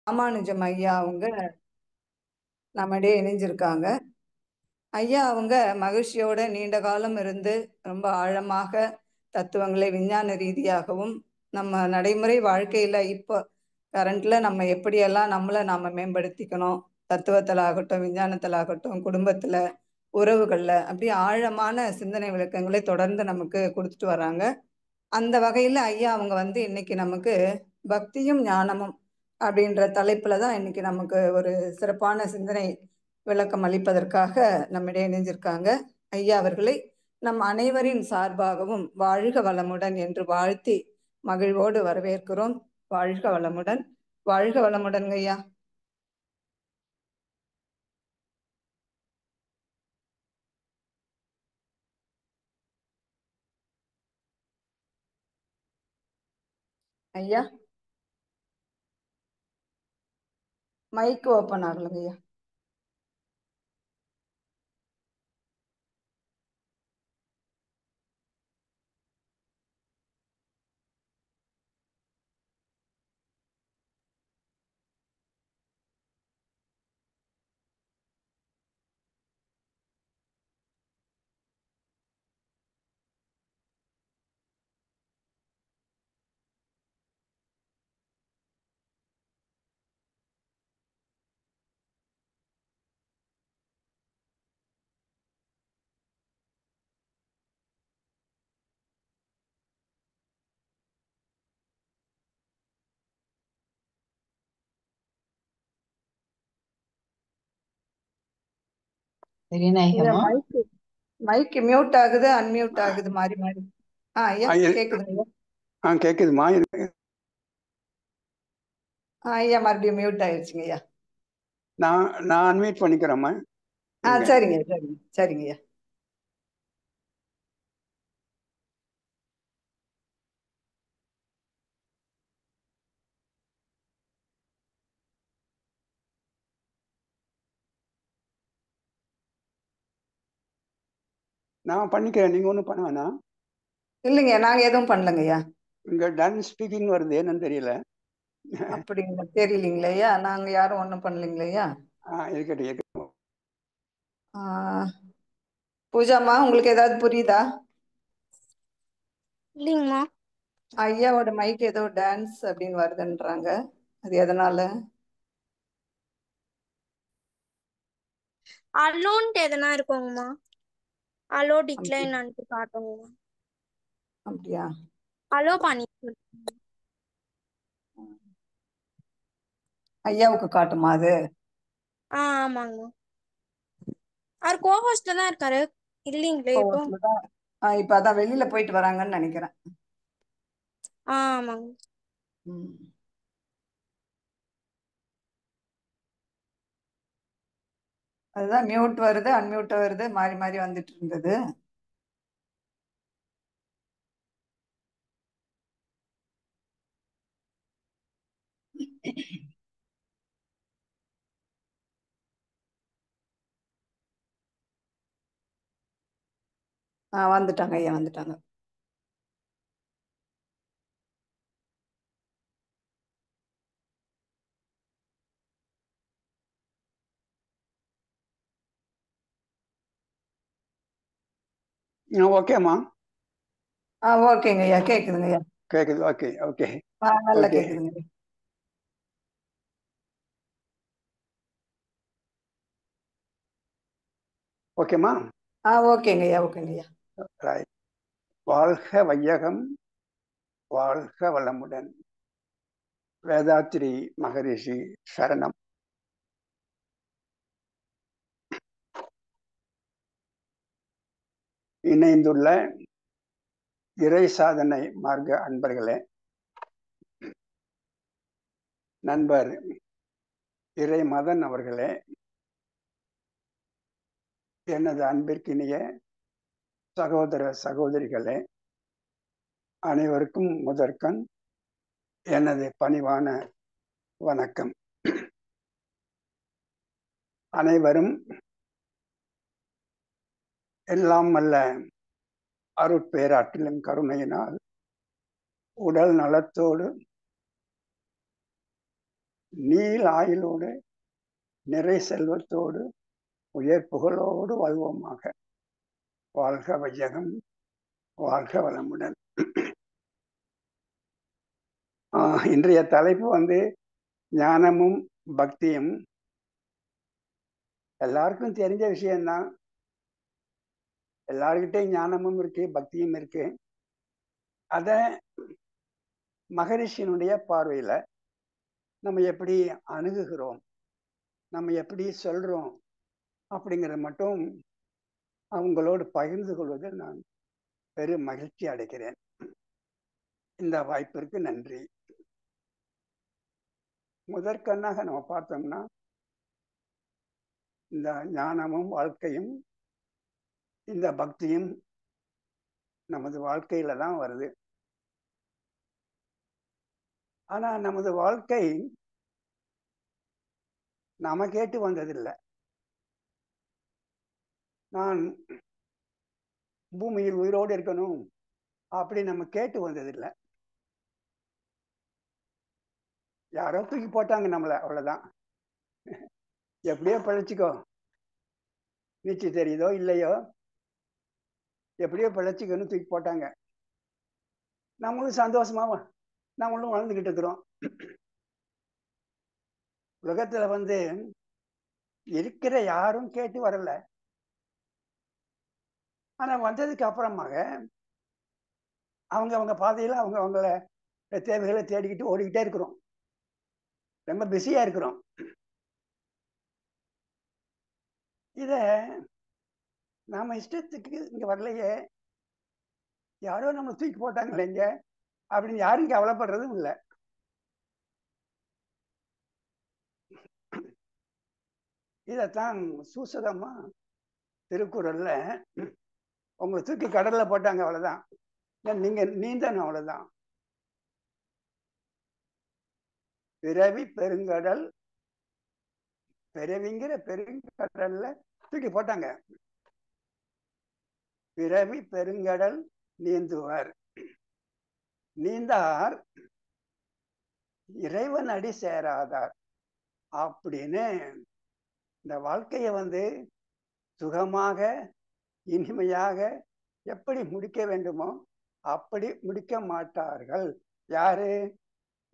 ராமானுஜம் ஐயா அவங்க நம்மிடையே இணைஞ்சிருக்காங்க. ஐயா அவங்க மகிழ்ச்சியோட நீண்ட காலம் இருந்து ரொம்ப ஆழமாக தத்துவங்களை விஞ்ஞான ரீதியாகவும் நம்ம நடைமுறை வாழ்க்கையில இப்போ கரண்ட்ல நம்ம எப்படியெல்லாம் நம்மளை நாம மேம்படுத்திக்கணும், தத்துவத்தில் ஆகட்டும், விஞ்ஞானத்தில் ஆகட்டும், குடும்பத்துல, உறவுகள்ல அப்படி ஆழமான சிந்தனை விளக்கங்களை தொடர்ந்து நமக்கு கொடுத்துட்டு வராங்க. அந்த வகையில ஐயா அவங்க இன்னைக்கு நமக்கு பக்தியும் ஞானமும் அப்படின்ற தலைப்புல தான் இன்னைக்கு நமக்கு ஒரு சிறப்பான சிந்தனை விளக்கம் அளிப்பதற்காக நம்மிடையே இணைஞ்சிருக்காங்க. ஐயா அவர்களை நம் அனைவரின் சார்பாகவும் வாழ்க வளமுடன் என்று வாழ்த்தி மகிழ்வோடு வரவேற்கிறோம். வாழ்க வளமுடன். வாழ்க வளமுடன் ஐயா. ஐயா மைக் ஓப்பன் ஆகலங்க ஐயா. ஐயா மைக் மைக் மியூட் ஆகுது, அன்மியூட் ஆகுது, மாறி மாறி. ஐயா கேக்குதுங்க. கேக்குதுமா. ஐயா மறுபடியும் மியூட் ஆயிடுச்சுங்க ஐயா. நான் அன்மியூட் பண்ணிக்கிறேம்மா. சரிங்க சரிங்க சரிங்க ஐயா. நான் பண்ணிக்கிறேன், நீங்க ஒன்றும் பண்ண வேணாம். இல்லைங்க, நாங்க எதுவும் பண்ணலங்க ஐயா. இங்க டன் ஸ்பீக்கிங் வருது, என்னன்னு தெரியல. அப்படிங்களா? தெரியலீங்களா ஐயா, நாங்க யாரும் ஒன்றும் பண்ணலைங்களா ஐயா. இருக்கட்டும். பூஜாமா, உங்களுக்கு ஏதாவது புரியுதா? இல்லைங்கம்மா. ஐயாவோட மைக் ஏதோ டான்ஸ் அப்படின்னு வருதுன்றாங்க, அது எதனால? அலோன்ட்டு எதனா இருக்குங்கம்மா. Allow decline காட்டுங்கம்மா. அப்படியா? அலோ பண்ணி ஐயாவுக்கு காட்டுமா அது? ஆமாங்கம்மா. அவர் கோஹோஸ்ட்ல தான் இருக்காரு. இல்லைங்களே இப்போ. இப்ப அதான் வெளியில போயிட்டு வராங்கன்னு நினைக்கிறேன். ஆமாங்க. அதுதான் மியூட் வருது, அன்மியூட் வருது, மாறி மாறி வந்துட்டு இருந்தது. வந்துட்டாங்க ஐயா, வந்துட்டாங்க. ஓகேம்மா. ஓகேங்க ஐயா, கேக்குதுங்க ஐயா. கேக்குது. Okay okay. நல்லா கேக்குதுங்க. ஓகேம்மா. ஓகேங்க ஐயா, ஓகேங்க ஐயா. வாழ்க வையகம், வாழ்க வளமுடன். வேதாத்ரி மகரிஷி சரணம். இணைந்துள்ள இறை சாதனை மார்க்க அன்பர்களே, நண்பர் இறை மதன் அவர்களே, எனது அன்பிற்கினிய சகோதர சகோதரிகளே, அனைவருக்கும் முதற்கண் எனது பணிவான வணக்கம். அனைவரும் எல்லாம் அல்ல அருட்பேராற்றலின் கருணையினால் உடல் நலத்தோடு நீள் ஆயுளோடு நிறை செல்வத்தோடு உயர் புகழோடு வாழ்வோமாக. வாழ்க வையகம், வாழ்க வளமுடன். இன்றைய தலைப்பு ஞானமும் பக்தியும். எல்லாருக்கும் தெரிஞ்ச விஷயம்தான். எல்லார்கிட்டையும் ஞானமும் இருக்கு, பக்தியும் இருக்கு. அத மகரிஷியினுடைய பார்வையில நம்ம எப்படி அணுகுகிறோம், நம்ம எப்படி சொல்றோம் அப்படிங்கிறத மட்டும் அவங்களோடு பகிர்ந்து கொள்வதில் நான் பெரும் மகிழ்ச்சி அடைகிறேன். இந்த வாய்ப்பிற்கு நன்றி. முதற்கண்ணாக நம்ம பார்த்தோம்னா, இந்த ஞானமும் வாழ்க்கையும் இந்த பக்தியும் நமது வாழ்க்கையில தான் வருது. ஆனா நமது வாழ்க்கை நாம கேட்டு வந்ததில்லை. நான் பூமியில் உயிரோடு இருக்கணும் அப்படி நம்ம கேட்டு வந்ததில்லை. யாரோ தூக்கி போட்டாங்க நம்மள, அவ்வளவுதான். எப்படியோ பிழைச்சிக்கோ, நீச்சல் தெரியுதோ இல்லையோ, எப்படியோ பிழைச்சிக்கோன்னு தூக்கி போட்டாங்க. நம்மளும் சந்தோஷமா நம்மளும் வாழ்ந்துகிட்டு இருக்கிறோம். உலகத்துல இருக்கிற யாரும் கேட்டு வரல. ஆனா வந்ததுக்கு அப்புறமாக அவங்க பாதையில அவங்கள தேவைகளை தேடிக்கிட்டு ஓடிக்கிட்டே இருக்கிறோம். ரொம்ப பிஸியா இருக்கிறோம். இத நாம இஷ்டத்துக்கு இங்க வரலையே, யாரோ நம்ம தூக்கி போட்டாங்க இல்லைங்க அப்படின்னு யாரும் கவலைப்படுறதும் இல்லை. இதத்தான் சூசகமா திருக்குறள்ல, உங்களை தூக்கி கடல்ல போட்டாங்க, அவ்வளவுதான், நீங்க நீந்தணும், அவ்வளவுதான். பிறவி பெருங்கடல், பிறவிங்கிற பெருங்கடல்ல தூக்கி போட்டாங்க. பிறவி பெருங்கடல் நீந்துவர், நீந்தார் இறைவன் அடி சேராதார் அப்படின்னு இந்த வாழ்க்கையை சுகமாக இனிமையாக எப்படி முடிக்க வேண்டுமோ அப்படி முடிக்க மாட்டார்கள். யாரு?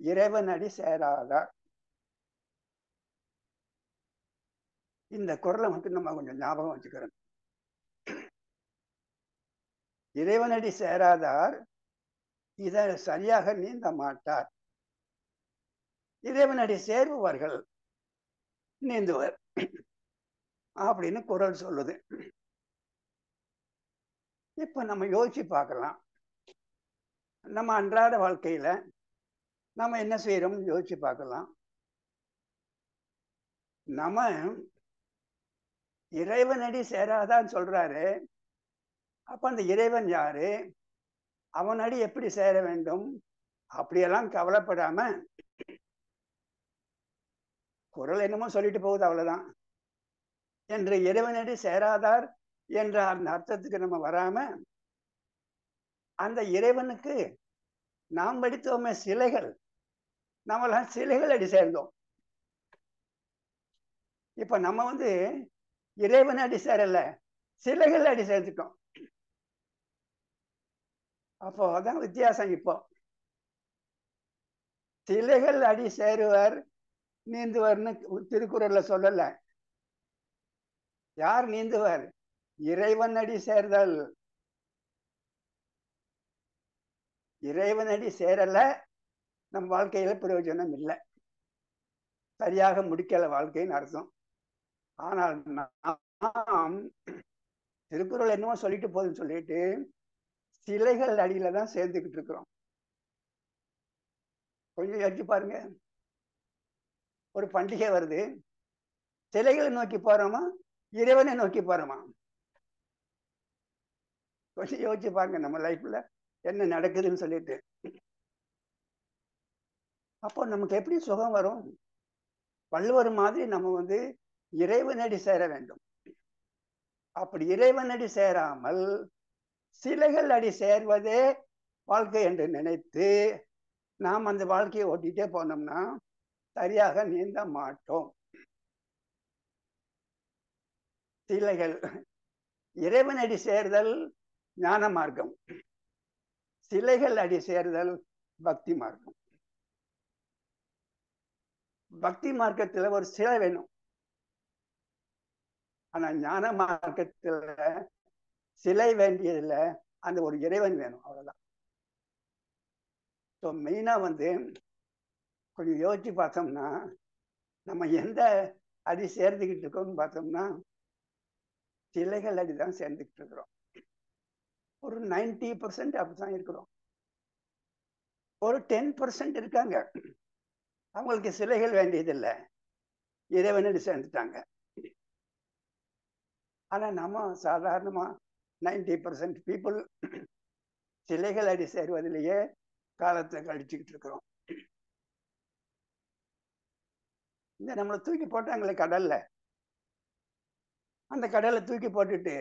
இறைவன் அடி சேராதார். இந்த குரலை நம்ம கொஞ்சம் ஞாபகம் வச்சுக்கிறோம். இறைவனடி சேராதார் இத சரியாக நீந்த மாட்டார், இறைவனடி சேர்பவர்கள் நீந்துவர் அப்படின்னு குரல் சொல்லுது. இப்ப நம்ம யோசிச்சு பார்க்கலாம். நம்ம அன்றாட வாழ்க்கையில நம்ம என்ன செய்யறோம் யோசிச்சு பார்க்கலாம். நம்ம இறைவனடி சேராதான்னு சொல்றாரு. அப்ப அந்த இறைவன் யாரு, அவனடி எப்படி சேர வேண்டும் அப்படியெல்லாம் கவலைப்படாம குரல் என்னமோ சொல்லிட்டு போகுது, அவ்வளவுதான். என்று இறைவனடி சேராதார் என்ற அந்த அர்த்தத்துக்கு நம்ம வராம, அந்த இறைவனுக்கு நாம் படித்தோமே சிலைகள், நம்மளாம் சிலைகள் அடி சேர்ந்தோம். இப்ப நம்ம இறைவன் அடி சேரல, சிலைகள் அடி சேர்த்துட்டோம். அப்போ அதான் வித்தியாசம். இப்போ சிலைகள் அடி சேருவர் நீந்துவர்னு திருக்குறள்ல சொல்லல. யார் நீந்துவர்? இறைவன் அடி சேர்தல். இறைவன் அடி சேரல, நம் வாழ்க்கையில பிரயோஜனம் இல்லை, சரியாக முடிக்கல வாழ்க்கைன்னு அர்த்தம். ஆனால் நாம் திருக்குறள் என்னமோ சொல்லிட்டு போதுன்னு சொல்லிட்டு சிலைகள் அடியில தான் சேர்ந்துக்கிட்டு இருக்கிறோம். கொஞ்சம் யோசிச்சு பாருங்க. ஒரு பண்டிகை வருது, சிலைகளை நோக்கி போறோமா இறைவனை நோக்கி போறோமா? கொஞ்சம் யோசிச்சு பாருங்க நம்ம லைஃப்ல என்ன நடக்குதுன்னு சொல்லிட்டு. அப்போ நமக்கு எப்படி சுகம் வரும்? வள்ளுவர் மாதிரி நம்ம இறைவனடி சேர வேண்டும். அப்படி இறைவனடி சேராமல் சிலைகள் அடி சேர்வதே வாழ்க்கை என்று நினைத்து நாம் அந்த வாழ்க்கையை ஓட்டிகிட்டே போனோம்னா சரியாக நீந்த மாட்டோம். சிலைகள் இறைவனடி சேர்தல் ஞான மார்க்கம், சிலைகள் அடி சேர்தல் பக்தி மார்க்கம். பக்தி மார்க்கத்துல ஒரு சிலை வேணும், ஆனா ஞான மார்க்கத்துல சிலை வேண்டியதில்லை, அந்த ஒரு இறைவன் வேணும், அவ்வளவுதான். ஸோ மெயினா கொஞ்சம் யோசிச்சு பார்த்தோம்னா நம்ம எந்த அடி சேர்ந்துக்கிட்டு இருக்கோம்னு பார்த்தோம்னா சிலைகள் அடிதான் சேர்ந்துக்கிட்டு இருக்கிறோம். ஒரு 90% அப்படிதான் இருக்கிறோம். ஒரு 10% இருக்காங்க, அவங்களுக்கு சிலைகள் வேண்டியதில்லை, இறைவனடி சேர்ந்துட்டாங்க. ஆனா நம்ம சாதாரணமா 90% பீப்புள் சிலைகள் அடி சேருவதிலேயே காலத்தை கழிச்சுக்கிட்டு இருக்கிறோம். இந்த நம்மளை தூக்கி போட்டாங்களே கடல்ல, அந்த கடலை தூக்கி போட்டுட்டு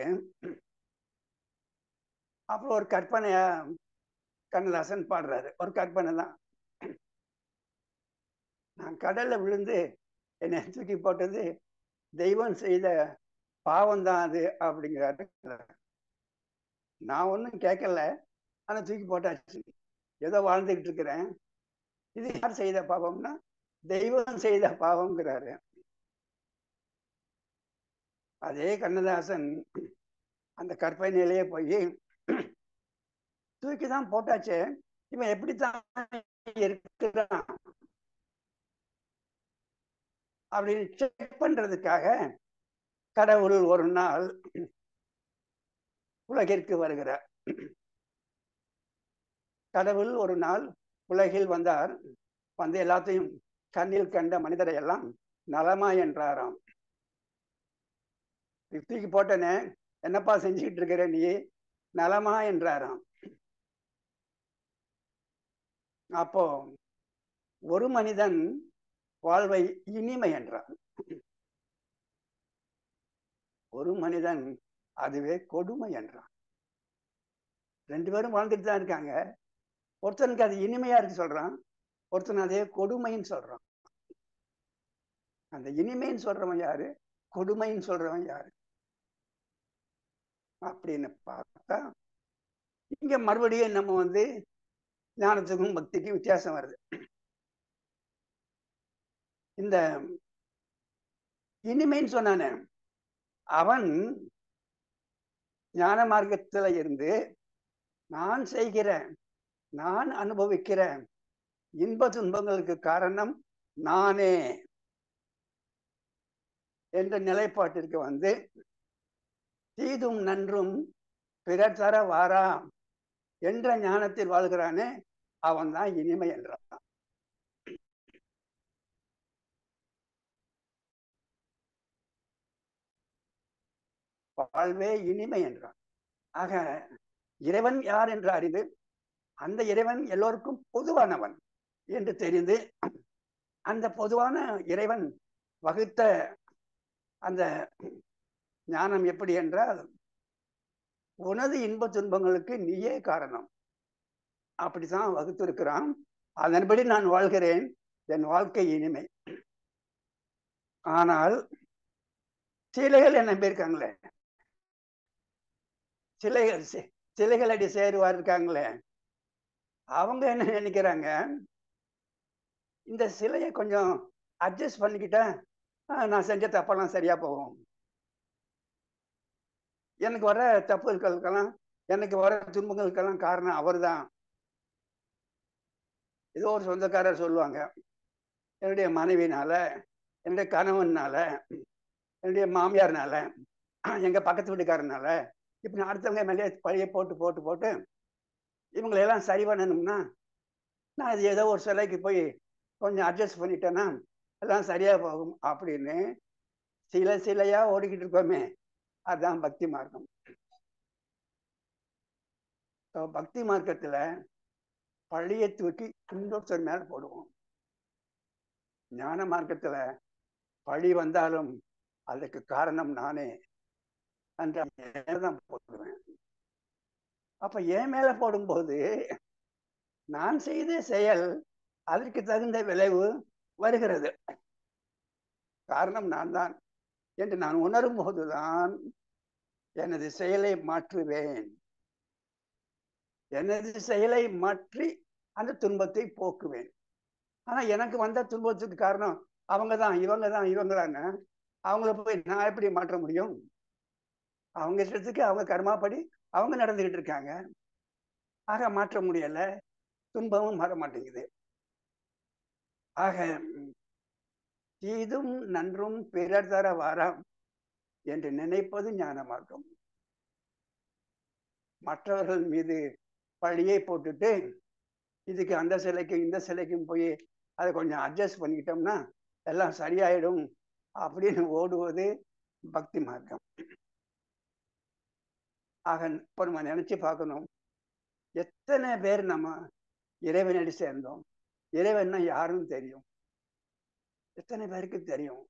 அப்புறம் ஒரு கற்பனையா கண்ணதாசன் பாடுறாரு. ஒரு கற்பனை தான், நான் கடல்ல விழுந்து என்னை தூக்கி போட்டது தெய்வம் செய்த பாவம் தான் அது அப்படிங்கிறாரு. நான் ஒன்றும் கேட்கல, ஆனா தூக்கி போட்டாச்சு, ஏதோ வாழ்ந்துகிட்டு இருக்கிறேன். இது யார் செய்த பாவம்னா தெய்வம் செய்த பாவம்ங்கிறாரு. அதே கண்ணதாசன் அந்த கற்பனையிலேயே போய் தூக்கி தான் போட்டாச்சு, இவன் எப்படித்தான் இருக்கிறான் அப்படின்னு செக் பண்றதுக்காக கடவுள் ஒரு நாள் உலகிற்கு வருகிறார். கடவுள் ஒரு நாள் உலகில் வந்தார். எல்லாத்தையும் கண்ணில் கண்ட மனிதரை எல்லாம் நலமா என்றாராம். தூக்கி போட்டனே, என்னப்பா செஞ்சுக்கிட்டு இருக்கிற நீ, நலமா என்றாராம். அப்போ ஒரு மனிதன் வாழ்வை இனிமை என்றான், ஒரு மனிதன் அதுவே கொடுமை என்றான். ரெண்டு பேரும் வாழ்ந்துட்டு தான் இருக்காங்க. ஒருத்தனுக்கு அது இனிமையா இருக்கு சொல்றான், ஒருத்தன் அதே கொடுமைன்னு சொல்றான். அந்த இனிமைன்னு சொல்றவன் யாரு, கொடுமைன்னு சொல்றவன் யாரு அப்படின்னு பார்த்தா இங்க மறுபடியும் நம்ம ஞானத்துக்கும் பக்திக்கும் வித்தியாசம் வருது. இந்த இனிமைன்னு சொன்னானே அவன் ஞான மார்க்கத்துல இருந்து நான் செய்கிறேன், நான் அனுபவிக்கிற இன்ப துன்பங்களுக்கு காரணம் நானே என்ற நிலைப்பாட்டிற்கு தீதும் நன்றும் பிறர் தர வாரா என்ற ஞானத்தில் வாழ்கிறானே அவன் தான் இனிமை என்றான். வாழ்வே இனிமை என்றான். ஆக இறைவன் யார் என்று அறிந்து அந்த இறைவன் எல்லோருக்கும் பொதுவானவன் என்று தெரிந்து அந்த பொதுவான இறைவன் வகுத்த அந்த ஞானம் எப்படி என்றால், உனது இன்ப துன்பங்களுக்கு நீயே காரணம், அப்படித்தான் வகுத்திருக்கிறான். அதன்படி நான் வாழ்கிறேன், என் வாழ்க்கை இனிமை. ஆனால் சிலைகள் என்ன இருக்காங்களே, சிலைகள் அடி சேருவார் இருக்காங்களே, அவங்க என்ன நினைக்கிறாங்க, இந்த சிலையை கொஞ்சம் அட்ஜஸ்ட் பண்ணிக்கிட்டா நான் செஞ்ச தப்பெல்லாம் சரியா போகும், எனக்கு வர தப்புகளுக்கெல்லாம் எனக்கு வர துன்பங்களுக்கெல்லாம் காரணம் அவர் தான். ஏதோ ஒரு சொந்தக்காரர் சொல்லுவாங்க, என்னுடைய மனைவினால, என்னுடைய கணவனால, என்னுடைய மாமியார்னால, எங்க பக்கத்து வீட்டுக்காரனால, இப்படி அடுத்தவங்க மேலே பழைய போட்டு போட்டு போட்டு இவங்களையெல்லாம் சரி பண்ணணும்னா நான் இது ஏதோ ஒரு சிலைக்கு போய் கொஞ்சம் அட்ஜஸ்ட் பண்ணிட்டேன்னா எல்லாம் சரியா போகும் அப்படின்னு சிலையா ஓடிக்கிட்டு இருக்கோமே, அதுதான் பக்தி மார்க்கம். பக்தி மார்க்கத்துல பழைய தூக்கி இன்னொருத்தர் மேல போடுவோம். ஞான மார்க்கத்துல பழி வந்தாலும் அதுக்கு காரணம் நானே தான் போடுவேன். அப்ப என் மேல போடும்போது நான் செய்த செயல் அதற்கு தகுந்த விளைவு வருகிறது. காரணம் நான் தான் என்று நான் உணரும் போதுதான் எனது செயலை மாற்றுவேன். எனது செயலை மாற்றி அந்த துன்பத்தை போக்குவேன். ஆனா எனக்கு வந்த துன்பத்துக்கு காரணம் அவங்கதான், இவங்கதான், இவங்கதான். அவங்கள போய் நான் எப்படி மாற்ற முடியும்? அவங்க இஷ்டத்துக்கு அவங்க கர்மாப்படி அவங்க நடந்துகிட்டு இருக்காங்க. ஆக மாற்ற முடியல, துன்பமும் மாற மாட்டேங்குது. ஆக தீதும் நன்றும் பிறர் தர வாராம் என்று நினைப்பது ஞானமாகும். மற்றவர்கள் மீது பழியை போட்டுட்டு இதுக்கு அந்த சிலைக்கும் இந்த சிலைக்கும் போய் அதை கொஞ்சம் அட்ஜஸ்ட் பண்ணிக்கிட்டோம்னா எல்லாம் சரியாயிடும் அப்படின்னு ஓடுவது பக்தி மார்க்கம். ஆக இப்போ நம்ம நினைச்சு பார்க்கணும், எத்தனை பேர் நம்ம இறைவனடி சேர்ந்தோம், இறைவன்னா யாரும் தெரியும், எத்தனை பேருக்கு தெரியும்?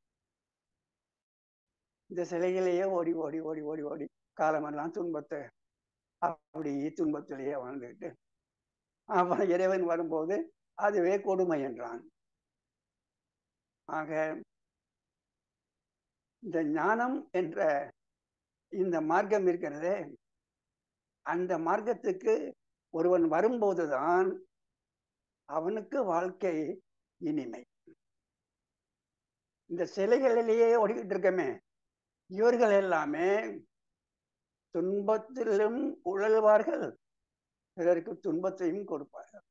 இந்த சிலைகளையே ஓடி ஓடி ஓடி ஓடி ஓடி காலமெல்லாம் துன்பத்தை அப்படி துன்பத்திலேயே வாழ்ந்துக்கிட்டு அப்புறம் இறைவன் வரும்போது அதுவே கொடுமை என்றான். ஆக இந்த ஞானம் என்ற இந்த மார்க்கம் இருக்கிறதே, அந்த மார்க்கத்துக்கு ஒருவன் வரும்போதுதான் அவனுக்கு வாழ்க்கை இனிமை. இந்த சிலைகளிலேயே ஓடிக்கிட்டு இருக்கமே, இவர்கள் எல்லாமே துன்பத்திலும் உழல்வார்கள், பிறருக்கு துன்பத்தையும் கொடுப்பார்கள்.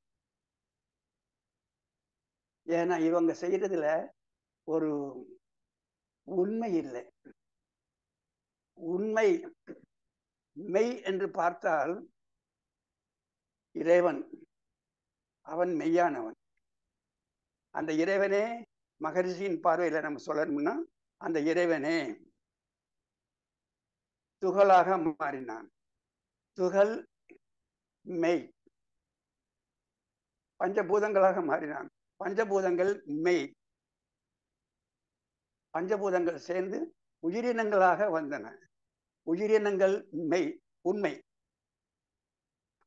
ஏன்னா இவங்க செய்யறதுல ஒரு உண்மை இல்லை. உண்மை மெய் என்று பார்த்தால் இறைவன், அவன் மெய்யானவன். அந்த இறைவனே மகரிஷியின் பார்வையில நம்ம சொல்லணும்னா, அந்த இறைவனே துகளாக மாறினான். துகள் மெய். பஞ்சபூதங்களாக மாறினான். பஞ்சபூதங்கள் மெய். பஞ்சபூதங்கள் சேர்ந்து உயிரினங்களாக வந்தன. உயிரினங்கள் மெய், உண்மை.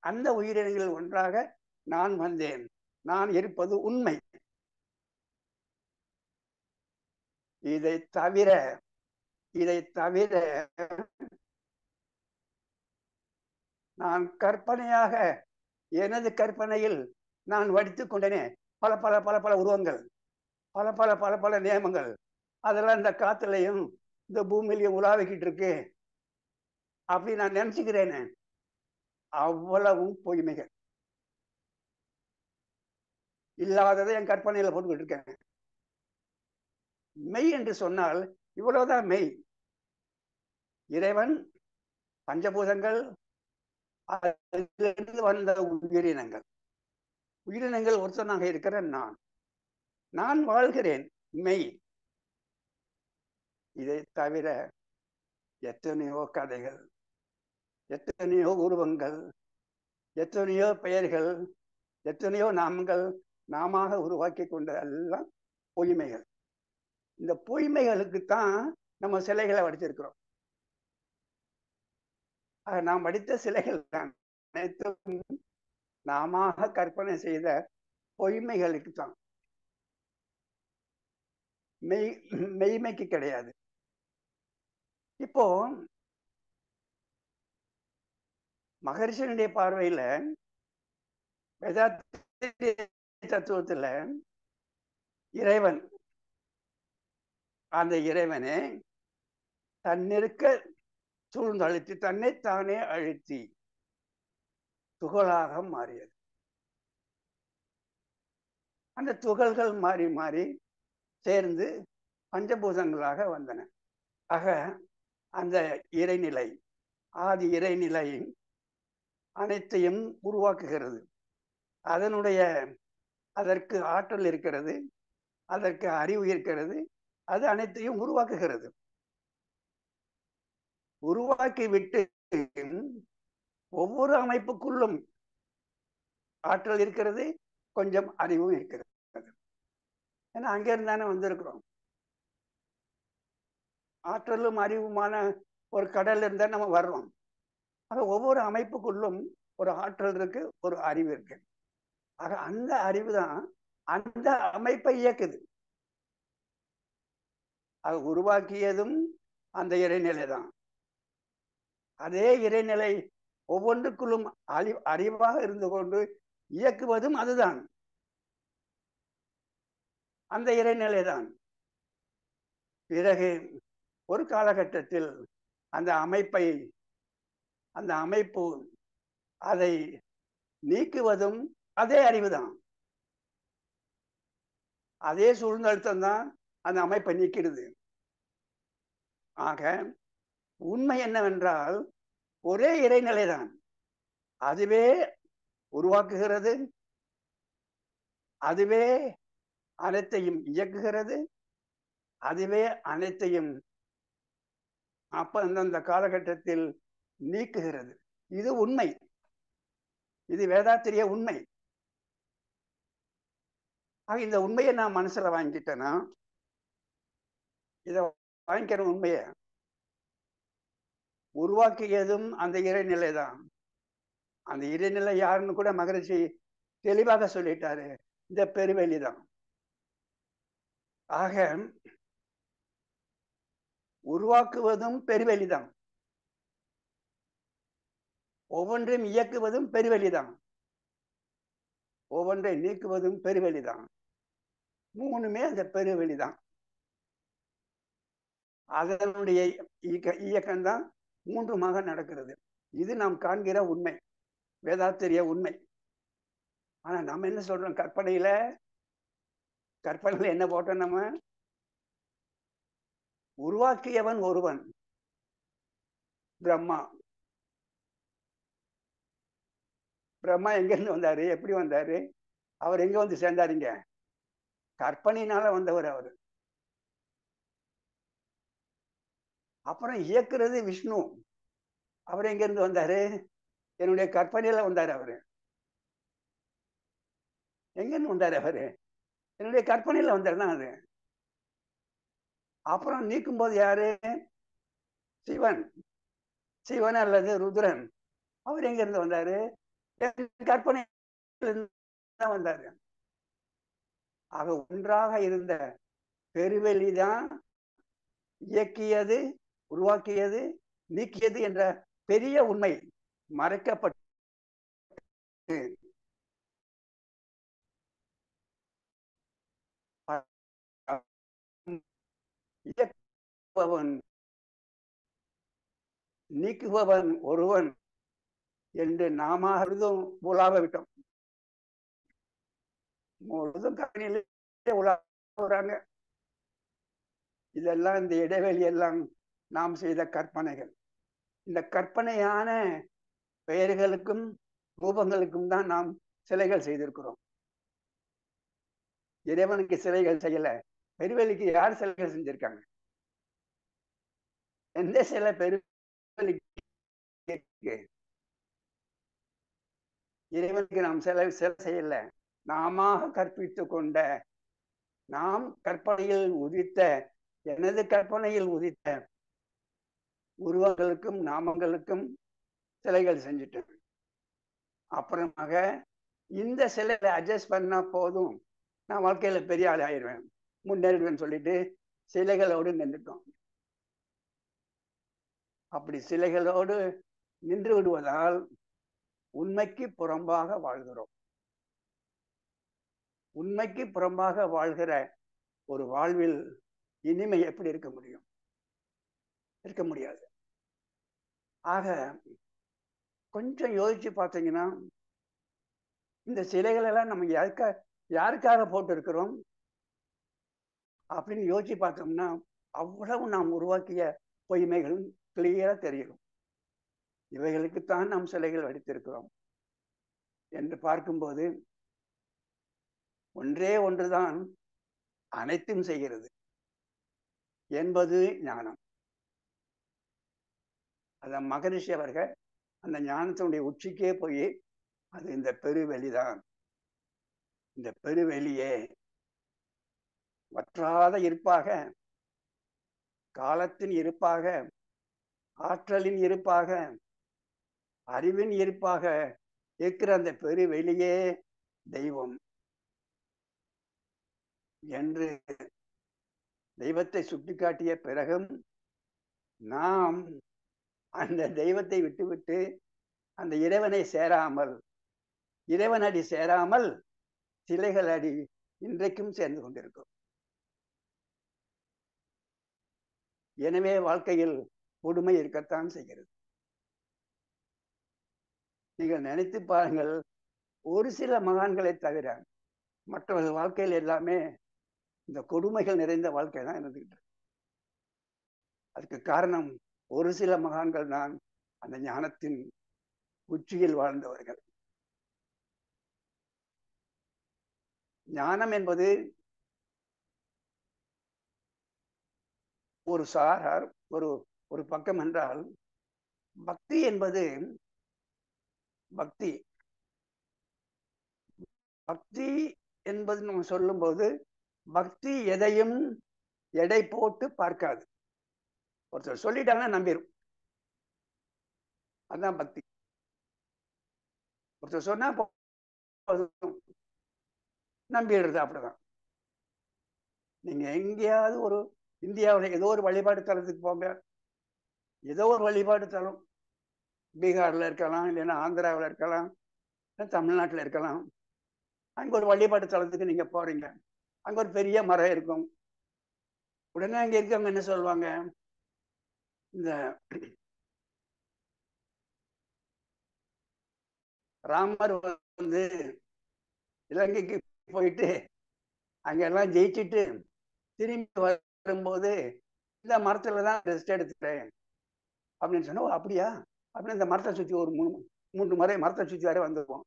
அந்த உயிரினங்கள் ஒன்றாக நான் வந்தேன், நான் இருப்பது உண்மை. இதை தவிர நான் கற்பனையாக, எனது கற்பனையில் நான் வடித்துக் கொண்டேனே பல பல பல பல உருவங்கள், பல பல பல பல நியமங்கள், அதெல்லாம் இந்த காத்துலையும் இந்த பூமியிலையும் உலாவிக்கிட்டு இருக்கு அப்படி நான் நினைச்சுக்கிறேனே, அவ்வளவும் பொய்மைகள். இல்லாததை என் கற்பனையில போட்டுக்கிட்டு இருக்கேன். மெய் என்று சொன்னால் இவ்வளவுதான் மெய். இறைவன், பஞ்சபூதங்கள், அதிலிருந்து வந்த உயிரினங்கள். உயிரினங்கள் ஒருத்தனாக இருக்கிற நான் வாழ்கிறேன் மெய். இதை தவிர எத்தனையோ கதைகள், எத்தனையோ உருவங்கள், எத்தனையோ பெயர்கள், எத்தனையோ நாமங்கள் நாம உருவாக்கி கொண்ட எல்லாம் பொய்மைகள். இந்த பொய்மைகளுக்குத்தான் நம்ம சிலைகளை வடிச்சிருக்கிறோம். நாம் வடித்த சிலைகள் அனைத்தும் நாம கற்பனை செய்த பொய்மைகளுக்கு தான், மெய்மைக்கு கிடையாது. இப்போ மகரிஷனுடைய பார்வையில வேதாந்த தத்துவத்துல இறைவன், அந்த இறைவனே தன்னிருக்க சூழ்ந்தழுத்தி தன்னைத்தானே அழுத்தி துகளாக மாறியது. அந்த துகள்கள் மாறி மாறி சேர்ந்து பஞ்சபூதங்களாக வந்தன. ஆக அந்த இறைநிலை, ஆதி இறைநிலை அனைத்தையும் உருவாக்குகிறது. அதற்கு ஆற்றல் இருக்கிறது, அதற்கு அறிவு இருக்கிறது, அது அனைத்தையும் உருவாக்குகிறது. உருவாக்கி விட்டு ஒவ்வொரு அமைப்புக்குள்ளும் ஆற்றல் இருக்கிறது, கொஞ்சம் அறிவும் இருக்கிறது. ஏன்னா அங்க இருந்தானே வந்திருக்கிறோம். ஆற்றலும் அறிவுமான ஒரு கடல் இருந்தா நம்ம வர்றோம். ஆக ஒவ்வொரு அமைப்புக்குள்ளும் ஒரு ஆற்றல் இருக்கு, ஒரு அறிவு இருக்கு. ஆக அந்த அறிவு தான் அந்த அமைப்பை இயக்குது. அது உருவாக்கியதும் அந்த இறைநிலை தான். அதே இறைநிலை ஒவ்வொன்றுக்குள்ளும் அறிவாக இருந்து கொண்டு இயக்குவதும் அதுதான், அந்த இறைநிலை தான். பிறகு ஒரு காலகட்டத்தில் அந்த அமைப்பு அதை நீக்குவதும் அதே அறிவுதான். அதே சூழ்நிலைத்தம் தான் அந்த அமைப்பை நீக்கிறது. ஆக உண்மை என்னவென்றால் ஒரே இறைநிலைதான். அதுவே உருவாக்குகிறது, அதுவே அனைத்தையும் இயக்குகிறது, அதுவே அனைத்தையும் அந்தந்த காலகட்டத்தில் நீக்குகிறது. இது உண்மை, இது வேதாத்திரிய உண்மை. ஆக இந்த உண்மையை நான் மனசுல வாங்கிட்டேன்னா, இதை வாங்கிக்கிற உண்மையை உருவாக்கியதும் அந்த இறைநிலை தான். அந்த இறைநிலை யாருன்னு கூட மகரிஷி தெளிவாக சொல்லிட்டாரு, இந்த பெருவெளி தான். ஆக உருவாக்குவதும் பெருவெளிதான், ஒவ்வொன்றையும் இயக்குவதும் பெருவெளிதான், ஒவ்வொன்றை நீக்குவதும் பெருவெளிதான். மூணுமே அந்த பெருவெளிதான். அதனுடைய இயக்கம்தான் மூன்றுமாக நடக்கிறது. இது நாம் காண்கிற உண்மை, வேதாத்திரிய உண்மை. ஆனா நம்ம என்ன சொல்றோம்? கற்பனையில என்ன போட்டோம்? நம்ம உருவாக்கியவன் ஒருவன், பிரம்மா. பிரம்மா எங்க இருந்து வந்தாரு? எப்படி வந்தாரு? அவர் எங்க வந்து சேர்ந்தாருங்க? கற்பனையினால வந்தவர் அவரு. அப்புறம் இயக்குறது விஷ்ணு. அவர் எங்க இருந்து வந்தாரு? என்னுடைய கற்பனையில வந்தாரு. அவரு எங்க இருந்து வந்தாரு? அவரு என்னுடைய கற்பனையில வந்தாருதான் அது. அப்புறம் நீக்கும் போது யாரு? சிவன். சிவன் அல்லது ருத்ரன். அவர் எங்க இருந்து வந்தாரு? கற்பனை வந்தாரு. ஆக ஒன்றாக இருந்த பெருவெளிதான் இயக்கியது, உருவாக்கியது, நீக்கியது என்ற பெரிய உண்மை மறைக்கப்பட்டு இயக்குபவன் நீக்குபவன் ஒருவன் என்று நாம உலாவ விட்டோம். முழுதும் கற்பனையிலே உலாவுறாங்க. இதெல்லாம் இந்த இடைவெளி எல்லாம் நாம் செய்த கற்பனைகள். இந்த கற்பனையான பெயர்களுக்கும் ரூபங்களுக்கும் தான் நாம் சிலைகள் செய்திருக்கிறோம். இறைவனுக்கு சிலைகள் செய்யல. பெருவெளிக்கு யார் சிலைகள் செஞ்சிருக்காங்க? எந்த சிலை பெருவெளிக்கு? இறைவனுக்கு நாம் சிலை செய்யல. நாம கற்பித்து கொண்ட, நாம் கற்பனையில் உதித்த, எனது கற்பனையில் உதித்த உருவங்களுக்கும் நாமங்களுக்கும் சிலைகள் செஞ்சுட்டேன். அப்புறமாக இந்த சிலைகளை அட்ஜஸ்ட் பண்ணா போதும், நான் வாழ்க்கையில பெரிய ஆள் ஆயிடுவேன், முன்னேறுவேன்னு சொல்லிட்டு சிலைகளோடு நின்றுட்டோம். அப்படி சிலைகளோடு நின்று விடுவதால் உண்மைக்கு புறம்பாக வாழ்கிறோம். உண்மைக்கு புறம்பாக வாழ்கிற ஒரு வாழ்வில் இனிமை எப்படி இருக்க முடியும்? இருக்க முடியாது. ஆக கொஞ்சம் யோசிச்சு பார்த்தீங்கன்னா, இந்த சிலைகள் எல்லாம் நம்ம யாருக்காக போட்டு இருக்கிறோம் அப்படின்னு யோசிச்சு பார்த்தோம்னா, அவ்வளவு நாம் உருவாக்கிய பொய்மைகள் கிளியரா தெரியும். இவைகளுக்குத்தான் நாம் சிலைகள் வடித்திருக்கிறோம் என்று பார்க்கும்போது, ஒன்றே ஒன்றுதான் அனைத்தும் செய்கிறது என்பது ஞானம். அத மகரிஷி அவர்கள் அந்த ஞானத்தினுடைய உச்சிக்கே போய், அது இந்த பெருவெளிதான், இந்த பெருவெளியே வற்றாத இருப்பாக, காலத்தின் இருப்பாக, ஆற்றலின் இருப்பாக, அறிவின் இருப்பாக இருக்கிற அந்த பெருவெளியே தெய்வம் என்று தெய்வத்தை சுட்டிக்காட்டிய பிறகும் நாம் அந்த தெய்வத்தை விட்டுவிட்டு அந்த இறைவனை சேராமல், இறைவனடி சேராமல் சிலைகள் அடி இன்றைக்கும் சேர்ந்து கொண்டிருக்கும். எனவே வாழ்க்கையில் கொடுமை இருக்கத்தான் செய்கிறது. நீங்கள் நினைத்து பாருங்கள், ஒரு சில மகான்களை தவிர மற்றவர்கள் வாழ்க்கையில் எல்லாமே இந்த கொடுமைகள் நிறைந்த வாழ்க்கை தான் இருந்துகிட்டு. அதுக்கு காரணம் ஒரு சில மகான்கள் தான் அந்த ஞானத்தின் உச்சியில் வாழ்ந்தவர்கள். ஞானம் என்பது ஒரு சாரார் ஒரு ஒரு பக்கம் என்றால், பக்தி என்பது பக்தி பக்தி என்பது நம்ம சொல்லும்போது, பக்தி எதையும் எடை போட்டு பார்க்காது. ஒருத்தர் சொல்லிட்டாங்கன்னா நம்பிடும், அதுதான் பக்தி. ஒருத்தர் சொன்னா நம்பிடுறது, அப்படிதான். நீங்க எங்கேயாவது ஒரு இந்தியாவில் ஏதோ ஒரு வழிபாடு தலத்துக்கு போங்க, ஏதோ ஒரு வழிபாடு தலம், பீகார்ல இருக்கலாம், இல்லைன்னா ஆந்திராவில் இருக்கலாம், தமிழ்நாட்டில் இருக்கலாம். அங்க ஒரு வழிபாடு தலத்துக்கு நீங்க போறீங்க, அங்க ஒரு பெரிய மரம் இருக்கும். உடனே அங்க இருக்கவங்க என்ன சொல்லுவாங்க, இந்த ராமர் வந்து இலங்கைக்கு போயிட்டு அங்கெல்லாம் ஜெயிச்சுட்டு திரும்பி வரும்போது இந்த மரத்துலதான் ரெஸ்ட் எடுத்துட்டேன் அப்படின்னு சொன்னா, அப்படியா அப்படின்னு இந்த மரத்தை சுற்றி ஒரு 3 முறை மரத்தை சுற்றி வர வந்துருவோம்.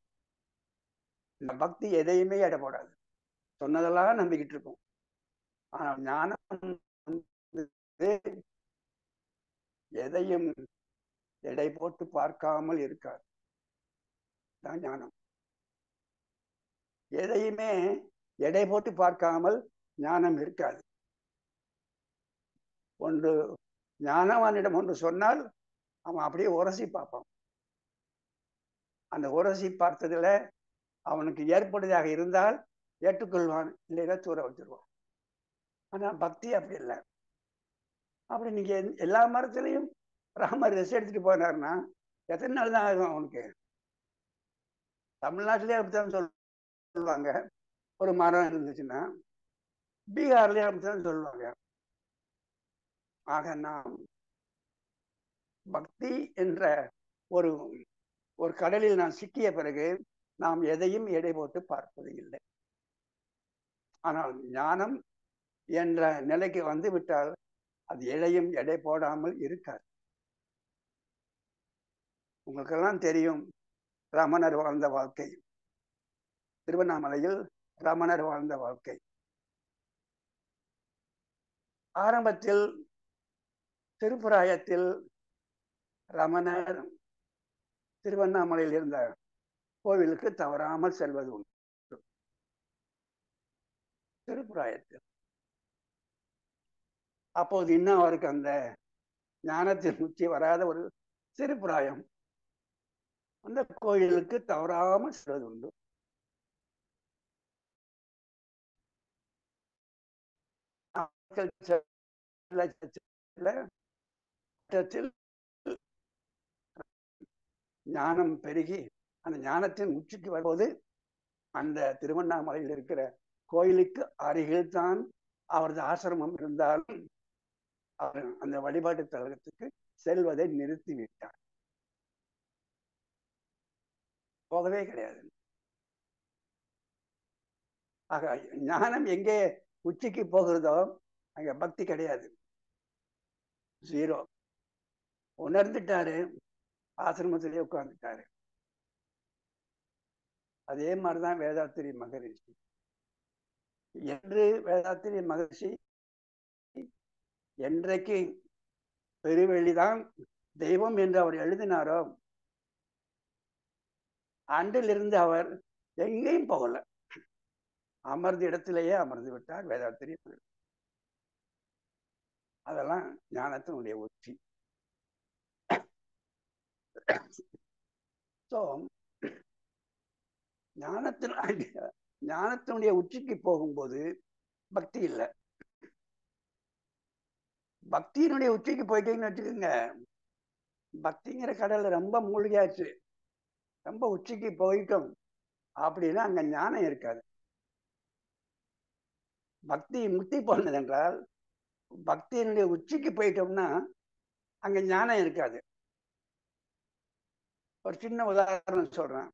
இந்த பக்தி எதையுமே எடை போடாது, சொன்னதெல்லாம் நம்பிக்கிட்டு இருக்கும். ஆனா ஞானம் எதையும் எடை போட்டு பார்க்காமல் இருக்காது, தான் ஞானம். எதையுமே எடை போட்டு பார்க்காமல் ஞானம் இருக்காது. ஒன்று ஞானவானிடம் ஒன்று சொன்னால் அவன் அப்படியே உரசி பார்ப்பான். அந்த உரசி பார்த்ததுல அவனுக்கு ஏற்படுவதாக இருந்தால் ஏற்றுக்கொள்வான், இல்லைன்னா தூர வச்சிருவான். ஆனா பக்தி அப்படி இல்லை. அப்படி நீங்க எல்லா மரத்திலையும் ராமர் ரெஸ்ட் எடுத்துட்டு போனார்னா எத்தனை நாள் தான் ஆகும் அவனுக்கு? தமிழ்நாட்டிலே அப்படித்தான் சொல்லுவாங்க, ஒரு மரம் இருந்துச்சுன்னா. பீகார்லயே அப்படித்தான் சொல்லுவாங்க. ஆக நாம் பக்தி என்ற ஒரு ஒரு கடலில் நாம் சிக்கிய பிறகு நாம் எதையும் எடை போட்டு பார்ப்பது இல்லை. ஆனால் ஞானம் என்ற நிலைக்கு வந்து விட்டால் அது எதையும் எடை போடாமல் இருக்காது. உங்களுக்கெல்லாம் தெரியும் ரமணர் வாழ்ந்த வாழ்க்கை, திருவண்ணாமலையில் ரமணர் வாழ்ந்த வாழ்க்கை. ஆரம்பத்தில் திருப்புராயத்தில் ரமணர் திருவண்ணாமலையில் இருந்த கோவிலுக்கு தவறாமல் செல்வது உண்டு. திருப்புராயத்தில் அப்போது இன்னும் அவருக்கு அந்த ஞானத்தின் உச்சி வராத ஒரு திருப்புராயம், அந்த கோயிலுக்கு தவறாமல் செல்வது உண்டு. ஞானம் பெருகி அந்த ஞானத்தின் உச்சிக்கு வரும்போது அந்த திருவண்ணாமலையில் இருக்கிற கோயிலுக்கு அருகில் தான் அவரது ஆசிரமம் இருந்தாலும் அவர் அந்த வழிபாட்டு தலத்துக்கு செல்வதை நிறுத்திவிட்டார், போகவே கிடையாது. ஆக ஞானம் எங்கே உச்சிக்கு போகிறதோ அங்க பக்தி கிடையாது, ஜீரோ. உணர்ந்துட்டாரு, ஆசிரமத்திலே உட்கார்ந்துட்டாரு. அதே மாதிரிதான் வேதாத்திரி மகரிஷி. என்று வேதாத்திரி மகரிஷி என்றைக்கு பெருவெளிதான் தெய்வம் என்று அவர் எழுதினாரோ அன்றிலிருந்து அவர் எங்கேயும் போகல, அமர்ந்த இடத்திலேயே அமர்ந்து விட்டார் வேதாத்திரி. அதெல்லாம் ஞானத்தினுடைய உச்சி. ஞானத்தினுடைய உச்சிக்கு போகும்போது பக்தி இல்லை. பக்தியினுடைய உச்சிக்கு போயிட்டீங்கன்னு வச்சுக்கோங்க, பக்திங்கிற கடல்ல ரொம்ப மூழ்கியாச்சு, ரொம்ப உச்சிக்கு போயிட்டோம் அப்படின்னா அங்க ஞானம் இருக்காது. பக்தி முத்தி போனது என்றால் பக்தியினுடைய உச்சிக்கு போயிட்டோம்னா அங்க ஞானம் இருக்காது. ஒரு சின்ன உதாரணம் சொல்றேன்.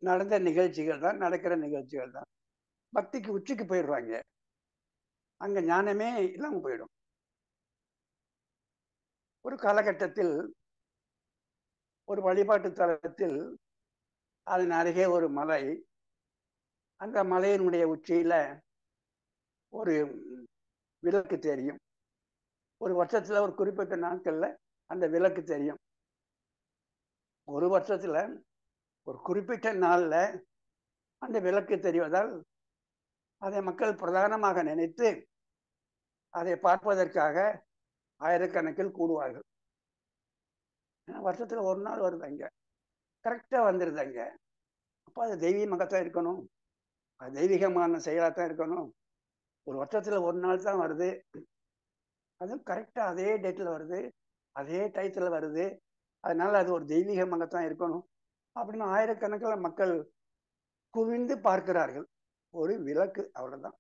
நடந்த நிகழ்ச்சிகள் தான், நடக்கிற நிகழ்ச்சிகள் தான். பக்திக்கு உச்சிக்கு போயிடுவாங்க, அங்க ஞானமே இல்லாம போயிடும். ஒரு காலகட்டத்தில் ஒரு வழிபாட்டு தலத்தில் அதன் அருகே ஒரு மலை, அந்த மலையினுடைய உச்சியில ஒரு விளக்கு தெரியும். ஒரு வருஷத்துல ஒரு குறிப்பிட்ட நாட்கள்ல அந்த விளக்கு தெரியும். ஒரு வருஷத்துல ஒரு குறிப்பிட்ட நாள்ல அந்த விளக்கு தெரிவதால் அதை மக்கள் பிரதானமாக நினைத்து அதை பார்ப்பதற்காக ஆயிரக்கணக்கில் கூடுவார்கள். வருஷத்துல ஒரு நாள் வருதாங்க, கரெக்டா வந்துருதாங்க. அப்ப அது தெய்வீகமாகத்தான் இருக்கணும், அது தெய்வீகமான செயலாத்தான் இருக்கணும். ஒரு வருஷத்துல ஒரு நாள் தான் வருது, அதுவும் கரெக்டா அதே டேட்ல வருது, அதே டயத்துல வருது, அதனால அது ஒரு தெய்வீகமாகத்தான் இருக்கணும் அப்படின்னு ஆயிரக்கணக்கில் மக்கள் குவிந்து பார்க்கிறார்கள். ஒரு விளக்கு, அவ்வளவுதான்,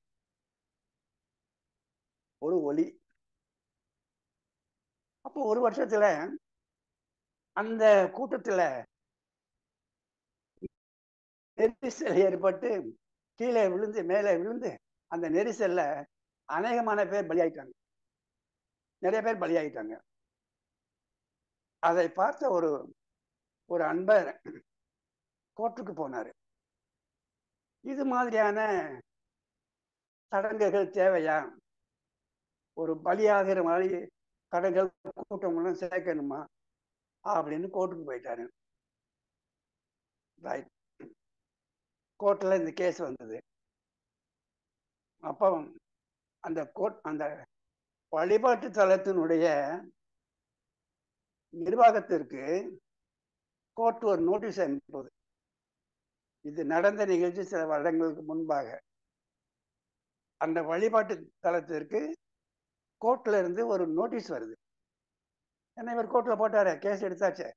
ஒரு ஒளி. அப்போ ஒரு வருஷத்துல அந்த கூட்டத்துல நெரிசல் ஏற்பட்டு கீழே விழுந்து மேலே விழுந்து அந்த நெரிசல்ல அநேகமான பேர் பலியாயிட்டாங்க, நிறைய பேர் பலியாயிட்டாங்க. அதை பார்த்த ஒரு அன்பர் கோர்ட்டுக்கு போனாரு. இது மாதிரியான சடங்குகள் தேவையா? ஒரு பலியாகிற மாதிரி சடங்குகள் கூட்டம் சேர்க்கணுமா அப்படின்னு கோர்ட்டுக்கு போயிட்டாரு. கோர்ட்ல இந்த கேஸ் வந்தது. அப்போ அந்த வழிபாட்டு தலத்தினுடைய நிர்வாகத்திற்கு கோர்ட் ஒரு நோட்டீஸ் அனுப்புது. இது நடந்த நிகழ்ச்சி சில வருடங்களுக்கு முன்பாக. அந்த வழிபாட்டு தலத்திற்கு கோர்ட்ல இருந்து ஒரு நோட்டீஸ் வருது. ஏன்னா இவர் கோர்ட்ல போட்டாரு, கேஸ் எடுத்தாச்சு,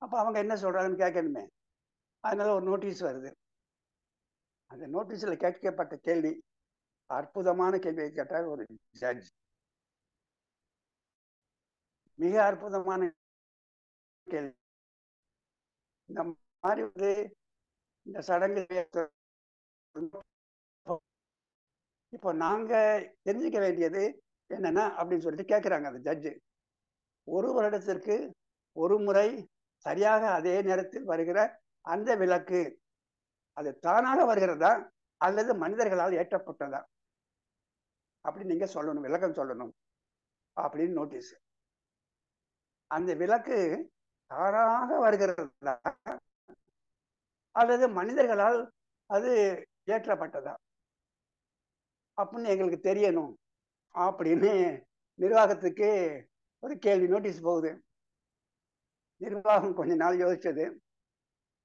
அப்ப அவங்க என்ன சொல்றாங்கன்னு கேட்கணுமே, அதனால ஒரு நோட்டீஸ் வருது. அந்த நோட்டீஸ்ல கேட்கப்பட்ட கேள்வி அற்புதமான கேள்வியை கேட்டார் ஒரு ஜட்ஜ். மிக அற்புதமான கேள்வி. இந்த மாதிரி இந்த சடங்கு இப்போ நாங்க தெரிஞ்சுக்க வேண்டியது என்னன்னா அப்படின்னு சொல்லிட்டு கேட்கிறாங்க அந்த ஜட்ஜு. ஒரு வருடத்திற்கு ஒரு முறை சரியாக அதே நேரத்தில் வருகிற அந்த விளக்கு அது தானாக வருகிறதா அல்லது மனிதர்களால் ஏற்றப்பட்டதா அப்படி நீங்க சொல்லணும், விளக்கம் சொல்லணும் அப்படின்னு நோட்டீஸ். அந்த விளக்கு தானாக வருகிறதா அல்லது மனிதர்களால் அது ஏற்றப்பட்டதா அப்படின்னு எங்களுக்கு தெரியணும் அப்படின்னு நிர்வாகத்துக்கு ஒரு கேள்வி நோட்டீஸ் போகுது. நிர்வாகம் கொஞ்ச நாள் யோசிச்சது.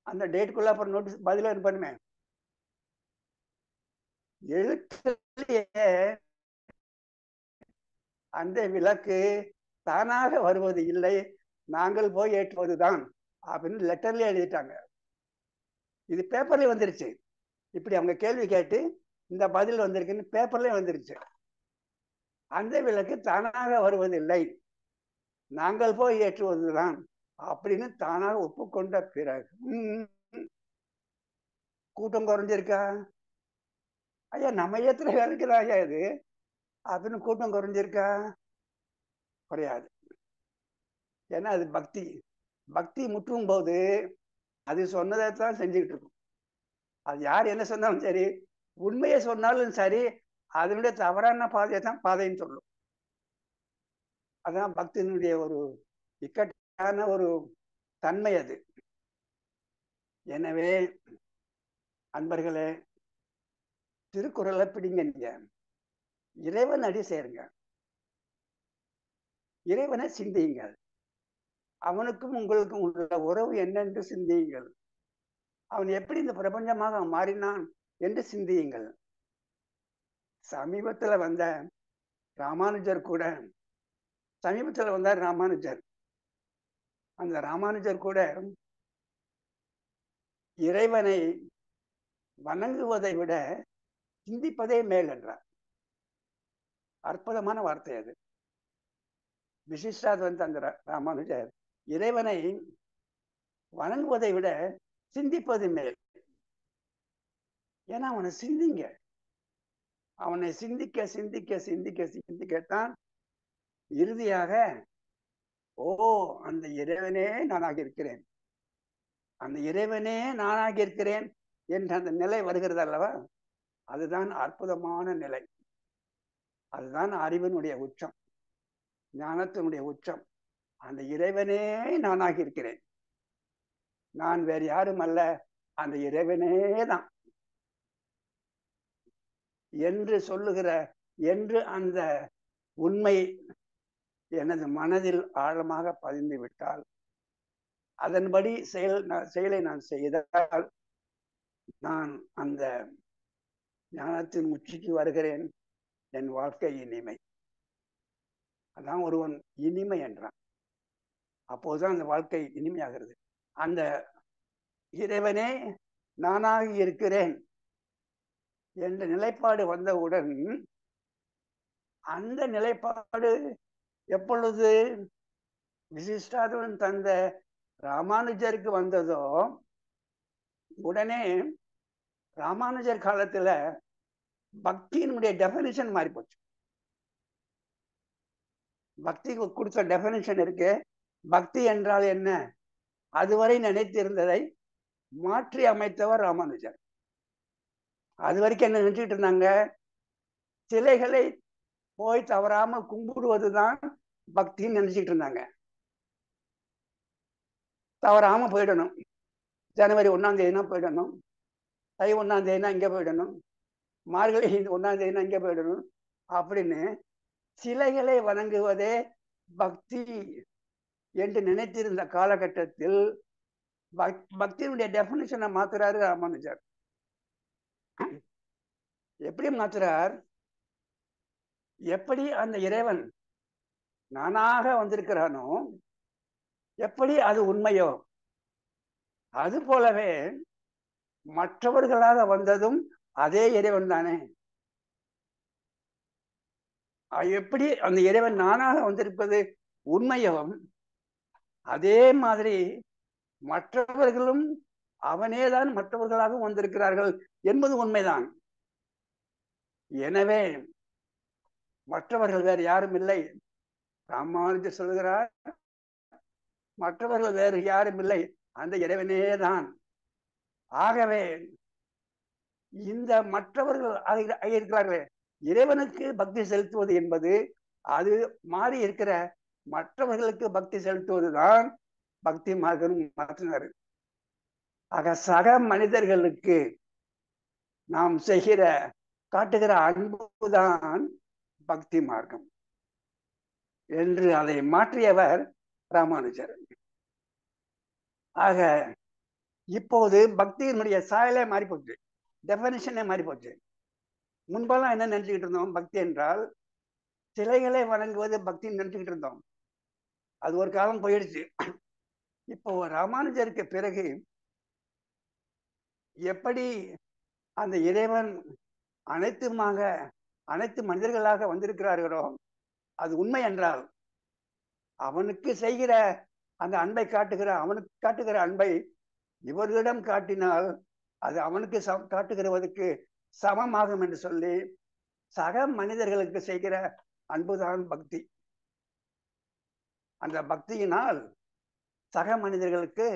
அந்த டேட்டுக்குள்ள அப்புறம் நோட்டீஸ் பதில அனுப்பணுமே. எழுத்துலயே அந்த விளக்கு தானாக வருவது இல்லை, நாங்கள் போய் ஏற்றுவதுதான் அப்படின்னு லெட்டர்ல எழுதிட்டாங்க. இது பேப்பர்ல வந்துருச்சு. இப்படி அவங்க கேள்வி கேட்டு இந்த பதில் வந்திருக்குன்னு பேப்பர்ல வந்துருச்சு. அந்த விளக்கு தானாக வருவதில்லை, நாங்கள் போய் ஏற்றுவதுதான் அப்படின்னு தானாக ஒப்புக்கொண்ட பிறகு கூட்டம் குறைஞ்சிருக்கா? ஐயா நம்ம ஏத்துற வேலைக்குதான் ஐயா இது அப்படின்னு கூட்டம் குறைஞ்சிருக்கா? குறையாது. ஏன்னா அது பக்தி. பக்தி முற்றும் போது அது சொன்னதைத்தான் செஞ்சுக்கிட்டு இருக்கும். அது யார் என்ன சொன்னாலும் சரி, உண்மையை சொன்னாலும் சரி, அதனுடைய தவறான பாதையை தான் பாதைன்னு சொல்லும். அதான் பக்தியினுடைய ஒரு இக்கட்டான ஒரு தன்மை அது. எனவே அன்பர்களே, திருக்குறளை பிடிங்க, நீங்க இறைவன் அடி சேருங்க, இறைவனை சிந்தியுங்கள், அவனுக்கும் உங்களுக்கும் உள்ள உறவு என்னென்று சிந்தியுங்கள், அவன் எப்படி இந்த பிரபஞ்சமாக மாறினான் என்று சிந்தியுங்கள். சமீபத்துல வந்த ராமானுஜர் கூட சமீபத்தில் வந்தார் ராமானுஜர். அந்த ராமானுஜர் கூட இறைவனை வணங்குவதை விட சிந்திப்பதே மேல் என்றார். அற்புதமான வார்த்தை அது. விசிஷ்டாத்வைத ராமானுஜர் இறைவனை வணங்குவதை விட சிந்திப்பது மேல். ஏன்னா அவனை சிந்திங்க, அவனை சிந்திக்க சிந்திக்க சிந்திக்க சிந்திக்கத்தான் இறுதியாக ஓ அந்த இறைவனே நானாக இருக்கிறேன், அந்த இறைவனே நானாக இருக்கிறேன் என்ற அந்த நிலை வருகிறது அல்லவா? அதுதான் அற்புதமான நிலை. அதுதான் அறிவினுடைய உச்சம், ஞானத்தினுடைய உச்சம். அந்த இறைவனே நானாக இருக்கிறேன், நான் வேறு யாரும் அல்ல, அந்த இறைவனே தான் என்று சொல்லுகிற, என்று அந்த உண்மை எனது மனதில் ஆழமாக பதிந்து விட்டால், அதன்படி செயலை நான் செய்தால் நான் அந்த ஞானத்தின் உச்சிக்கு வருகிறேன். என் வாழ்க்கை இனிமை. அதான் ஒருவன் இனிமை என்றான். அப்போதுதான் அந்த வாழ்க்கை இனிமையாகிறது. அந்த இறைவனே நானாக இருக்கிறேன் என்ற நிலைப்பாடு வந்தவுடன், அந்த நிலைப்பாடு எப்பொழுது விசிஷ்டாத்வைதன் தந்த ராமானுஜருக்கு வந்ததோ, உடனே ராமானுஜர் காலத்துல பக்தியினுடைய டெபினிஷன் மாறி போச்சு. பக்திக்கு கொடுத்த டெபினிஷன் இருக்கு. பக்தி என்றால் என்ன? அதுவரை நினைத்திருந்ததை மாற்றி அமைத்தவர் ராமானுஜர். அது வரைக்கும் என்ன நினைச்சுட்டு இருந்தாங்க? சிலைகளை போய் தவறாமல் கும்பிடுவதுதான் பக்தின்னு நினைச்சிட்டு இருந்தாங்க. தவறாம போயிடணும், ஜனவரி 1ஆம் தேதினா போயிடணும், தை 1ஆம் தேதினா இங்க போயிடணும், மார்கழி 1ஆம் தேதினா இங்க போயிடணும் அப்படின்னு சிலைகளை வணங்குவதே பக்தி என்று நினைத்திருந்த காலகட்டத்தில் பக்தியினுடைய டெபினிஷனை மாத்துறாரு ராமானுஜர். எப்படி மாத்துறார்? எப்படி அந்த இறைவன் நானாக வந்திருக்கிறானோ, எப்படி அது உண்மையோ, அது போலவே மற்றவர்களாக வந்ததும் அதே இறைவன் தானே. எப்படி அந்த இறைவன் நானாக வந்திருப்பது உண்மையோ, அதே மாதிரி மற்றவர்களும் அவனேதான் மற்றவர்களாக வந்திருக்கிறார்கள் என்பது உண்மைதான். எனவே மற்றவர்கள் வேறு யாரும் இல்லை. ராமானுஜர் சொல்கிறார், மற்றவர்கள் வேறு யாரும் இல்லை, அந்த இறைவனே தான். ஆகவே இந்த மற்றவர்கள் இருக்கிறார்களே, இறைவனுக்கு பக்தி செலுத்துவது என்பது அது மாறி இருக்கிற மற்றவர்களுக்கு பக்தி செலுத்துவதுதான் பக்தி மார்க்கம் மாற்றினார். ஆக சக மனிதர்களுக்கு நாம் காட்டுகிற அன்புதான் பக்தி மார்க்கம் என்று அதை மாற்றியவர் ராமானுஜர். ஆக இப்போது பக்தியினுடைய சாயலே மாறி போச்சு, டெபினிஷனே மாறி போச்சு. முன்பெல்லாம் என்ன நினைச்சுக்கிட்டு இருந்தோம்? பக்தி என்றால் சிலைகளை வணங்குவது பக்தின்னு நினைச்சுக்கிட்டு இருந்தோம். அது ஒரு காலம் போயிடுச்சு. இப்போ ராமானுஜருக்கு பிறகு எப்படி அந்த இறைவன் அனைத்து மனிதர்களாக வந்திருக்கிறார்களோ அது உண்மை என்றால், அவனுக்கு செய்கிற அந்த அன்பை அவனுக்கு காட்டுகிற அன்பை இவர்களிடம் காட்டினால் அது அவனுக்கு காட்டுகிறவதற்கு சமமாகும் என்று சொல்லி சக மனிதர்களுக்கு செய்கிற அன்புதான் பக்தி. அந்த பக்தியினால் சக மனிதர்களுக்கு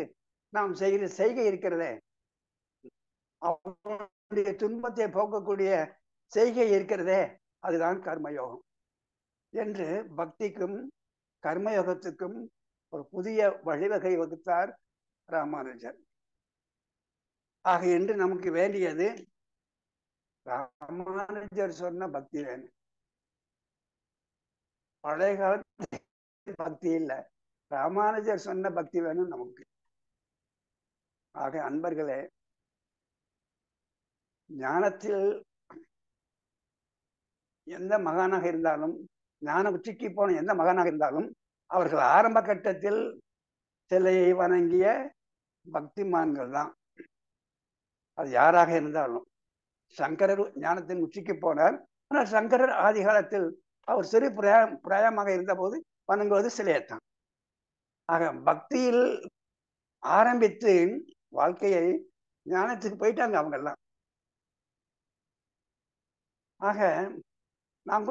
நாம் செய்கிற செய்கை இருக்கிறதே, அவனுடைய துன்பத்தை போக்கக்கூடிய செய்கை இருக்கிறதே, அதுதான் கர்மயோகம் என்று பக்திக்கும் கர்மயோகத்துக்கும் ஒரு புதிய வழிவகை வகுத்தார் ராமானுஜர். ஆக என்று நமக்கு வேண்டியது ராமானுஜர் சொன்ன பக்தி வேணும். பழைய காலத்து பக்தி இல்லை, ராமானுஜர் சொன்ன பக்தி வேணும் நமக்கு. ஆக அன்பர்களே, ஞானத்தில் எந்த மகானாக இருந்தாலும் ஞான உச்சிக்கு போன எந்த மகானாக இருந்தாலும் அவர்கள் ஆரம்ப கட்டத்தில் சிலையை வணங்கிய பக்திமான்கள் தான். அது யாராக இருந்தாலும். சங்கரர் ஞானத்தின் உச்சிக்கு போனார். ஆனால் சங்கரர் ஆதி காலத்தில் அவர் சிறு பிராயமாக இருந்த போது வணங்குவது சிலையத்தான். ஆக பக்தியில் ஆரம்பித்து வாழ்க்கையை ஞானத்துக்கு போயிட்டாங்க அவங்க எல்லாம். ஆக நான்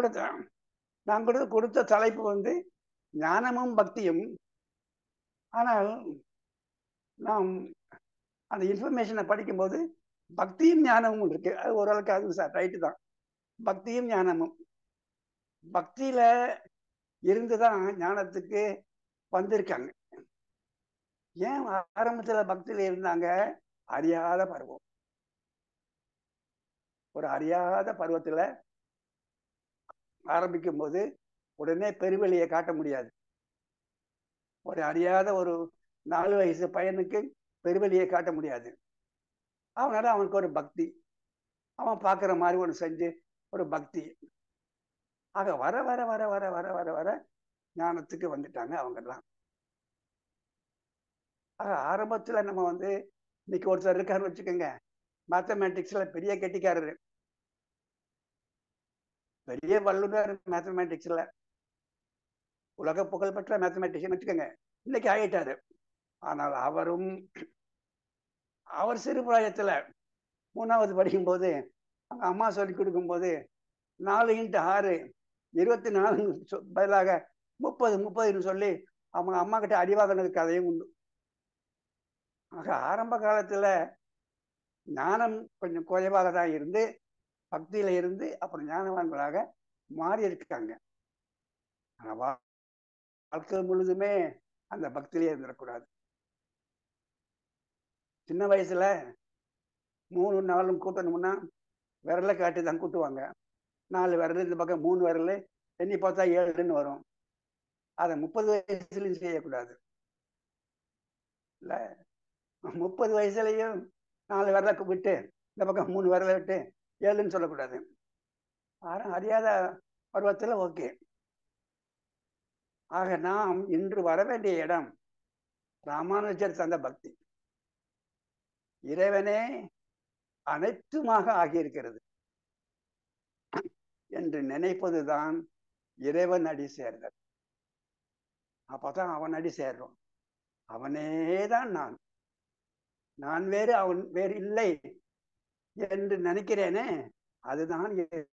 கொடுத்த தலைப்பு வந்து ஞானமும் பக்தியும். ஆனால் நாம் அந்த இன்ஃபர்மேஷனை படிக்கும்போது பக்தியும் ஞானமும் இருக்கு. அது ஓரளவுக்கு அது சார் ரைட்டு தான். பக்தியும் ஞானமும். பக்தியில இருந்துதான் ஞானத்துக்கு வந்திருக்காங்க. ஏன் ஆரம்பத்துல பக்தியில இருந்தாங்க? அறியாத பருவம். ஒரு அறியாத பருவத்துல ஆரம்பிக்கும் போது உடனே பெருவெளியை காட்ட முடியாது. ஒரு அறியாத ஒரு 4 வயசு பையனுக்கு பெருவெளியை காட்ட முடியாது. அவனால அவனுக்கு ஒரு பக்தி, அவன் பார்க்குற மாதிரி ஒன்று செஞ்சு ஒரு பக்தி. ஆக வர வர வர வர வர வர வர ஞானத்துக்கு வந்துட்டாங்க அவங்கெல்லாம். ஆக ஆரம்பத்துல நம்ம வந்து இன்னைக்கு ஒருத்தர் இருக்காருன்னு வச்சுக்கோங்க, மேத்தமேட்டிக்ஸ்ல பெரிய கெட்டிக்காரரு, பெரிய வல்லுநர் மேத்தமேட்டிக்ஸ்ல, உலக புகழ்பெற்ற மேத்தமேட்டிக்ஸ் வச்சுக்கோங்க, இன்னைக்கு ஆகிட்டாரு. ஆனால் அவர் சிறு பிராயத்துல 3வது படிக்கும் போது அவங்க அம்மா சொல்லி கொடுக்கும் போது 4 × 6 24 பதிலாக 30 சொல்லி அவங்க அம்மா கிட்ட அடிவாங்கினது கதையும் உண்டு. ஆக ஆரம்ப காலத்துல ஞானம் கொஞ்சம் குறைவாக தான் இருந்து பக்தியில இருந்து அப்புறம் ஞானவான்களாக மாறி இருக்காங்க. வாழ்க்கை முழுதுமே அந்த பக்தியிலே இருந்துடக்கூடாது. சின்ன வயசுல 3 4 கூட்டணும்னா விரலை காட்டி தான் கூட்டுவாங்க. 4 விரல் இந்த பக்கம் 3 விரல் எண்ணி பார்த்தா 7ன்னு வரும். அதை 30 வயசுலையும் செய்யக்கூடாது. இல்ல 30 வயசுலையும் 4 விரலை விட்டு இந்த பக்கம் 3 விரலை விட்டு 7ன்னு சொல்லக்கூடாது. அறியாத பருவத்தில் ஓகே. ஆக நாம் இன்று வர வேண்டிய இடம் ராமானுஜர் தந்த பக்தி. இறைவனே அனைத்துமாக ஆகியிருக்கிறது என்று நினைப்பதுதான் இறைவன் அடி சேர்தல். அப்பதான் அவன் அடி சேர்றோம். அவனேதான் நான் வேறு அவன் வேறு இல்லை என்று நினைக்கிறேனே, அதுதான்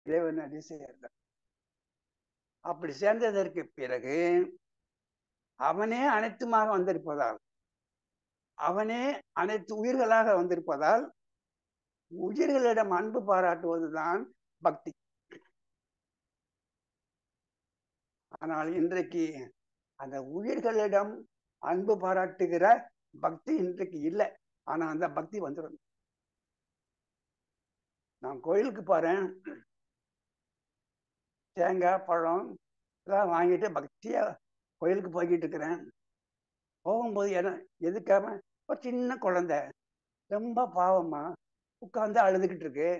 இறைவன் அடி சேர்தல். அப்படி சேர்ந்ததற்கு பிறகு அவனே அனைத்துமாக வந்திருப்பதால், அவனே அனைத்து உயிர்களாக வந்திருப்பதால் உயிர்களிடம் அன்பு பாராட்டுவதுதான் பக்தி. ஆனால் இன்றைக்கு அந்த உயிர்களிடம் அன்பு பாராட்டுகிற பக்தி இன்றைக்கு இல்லை. ஆனா அந்த பக்தி வந்துடும். நான் கோயிலுக்கு போறேன், தேங்காய் பழம் எல்லாம் வாங்கிட்டு பக்தியா கோயிலுக்கு போய்கிட்டு இருக்கிறேன். போகும்போது எதுக்காம ஒரு சின்ன குழந்தை ரொம்ப பாவமா உட்கார்ந்து அழுதுகிட்டு இருக்கு.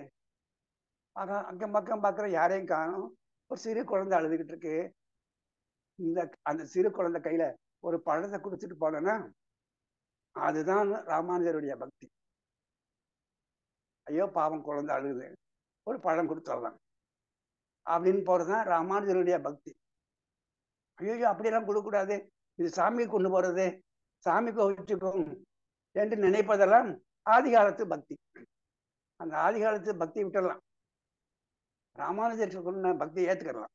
அக்கம் பக்கம் பார்க்குற யாரையும் காணும். ஒரு சிறு குழந்தை அழுதுகிட்டு இருக்கு. அந்த சிறு குழந்தை கையில ஒரு பழத்தை கொடுத்துட்டு போனேன்னா அதுதான் ராமானுஜருடைய பக்தி. ஐயோ பாவம் குழந்தை அழுகுது, ஒரு பழம் கொடுத்துடலாம் அப்படின்னு போறதுதான் ராமானுஜருடைய பக்தி. ஐயோ அப்படியெல்லாம் கொடுக்கக்கூடாது, இது சாமிக்கு கொண்டு போறது, சாமிக்கு வச்சுக்கும் என்று நினைப்பதெல்லாம் ஆதி காலத்து பக்தி. அந்த ஆதி காலத்து பக்தி விட்டுடலாம், ராமானுஜர் சொன்ன பக்தியை ஏற்றுக்கலாம்.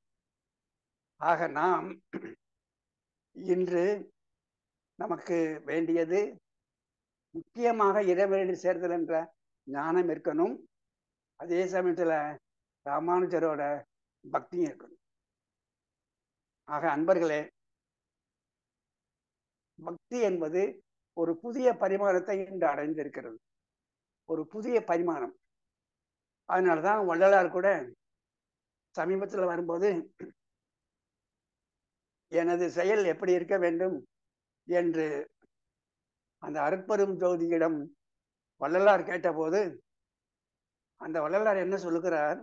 ஆக நாம் இன்று நமக்கு வேண்டியது முக்கியமாக இறைவனடி சேர்தல் என்ற ஞானம் இருக்கணும். அதே சமயத்துல ராமானுஜரோட பக்தியும் இருக்கணும். ஆக அன்பர்களே, பக்தி என்பது ஒரு புதிய பரிமாணத்தை இன்று அடைந்திருக்கிறது, ஒரு புதிய பரிமாணம். அதனாலதான் வள்ளலார் கூட சமீபத்தில் வரும்போது எனது செயல் எப்படி இருக்க வேண்டும் என்று அந்த அருட்பெரும் ஜோதியிடம் வள்ளலார் கேட்டபோது அந்த வள்ளலார் என்ன சொல்லுகிறார்,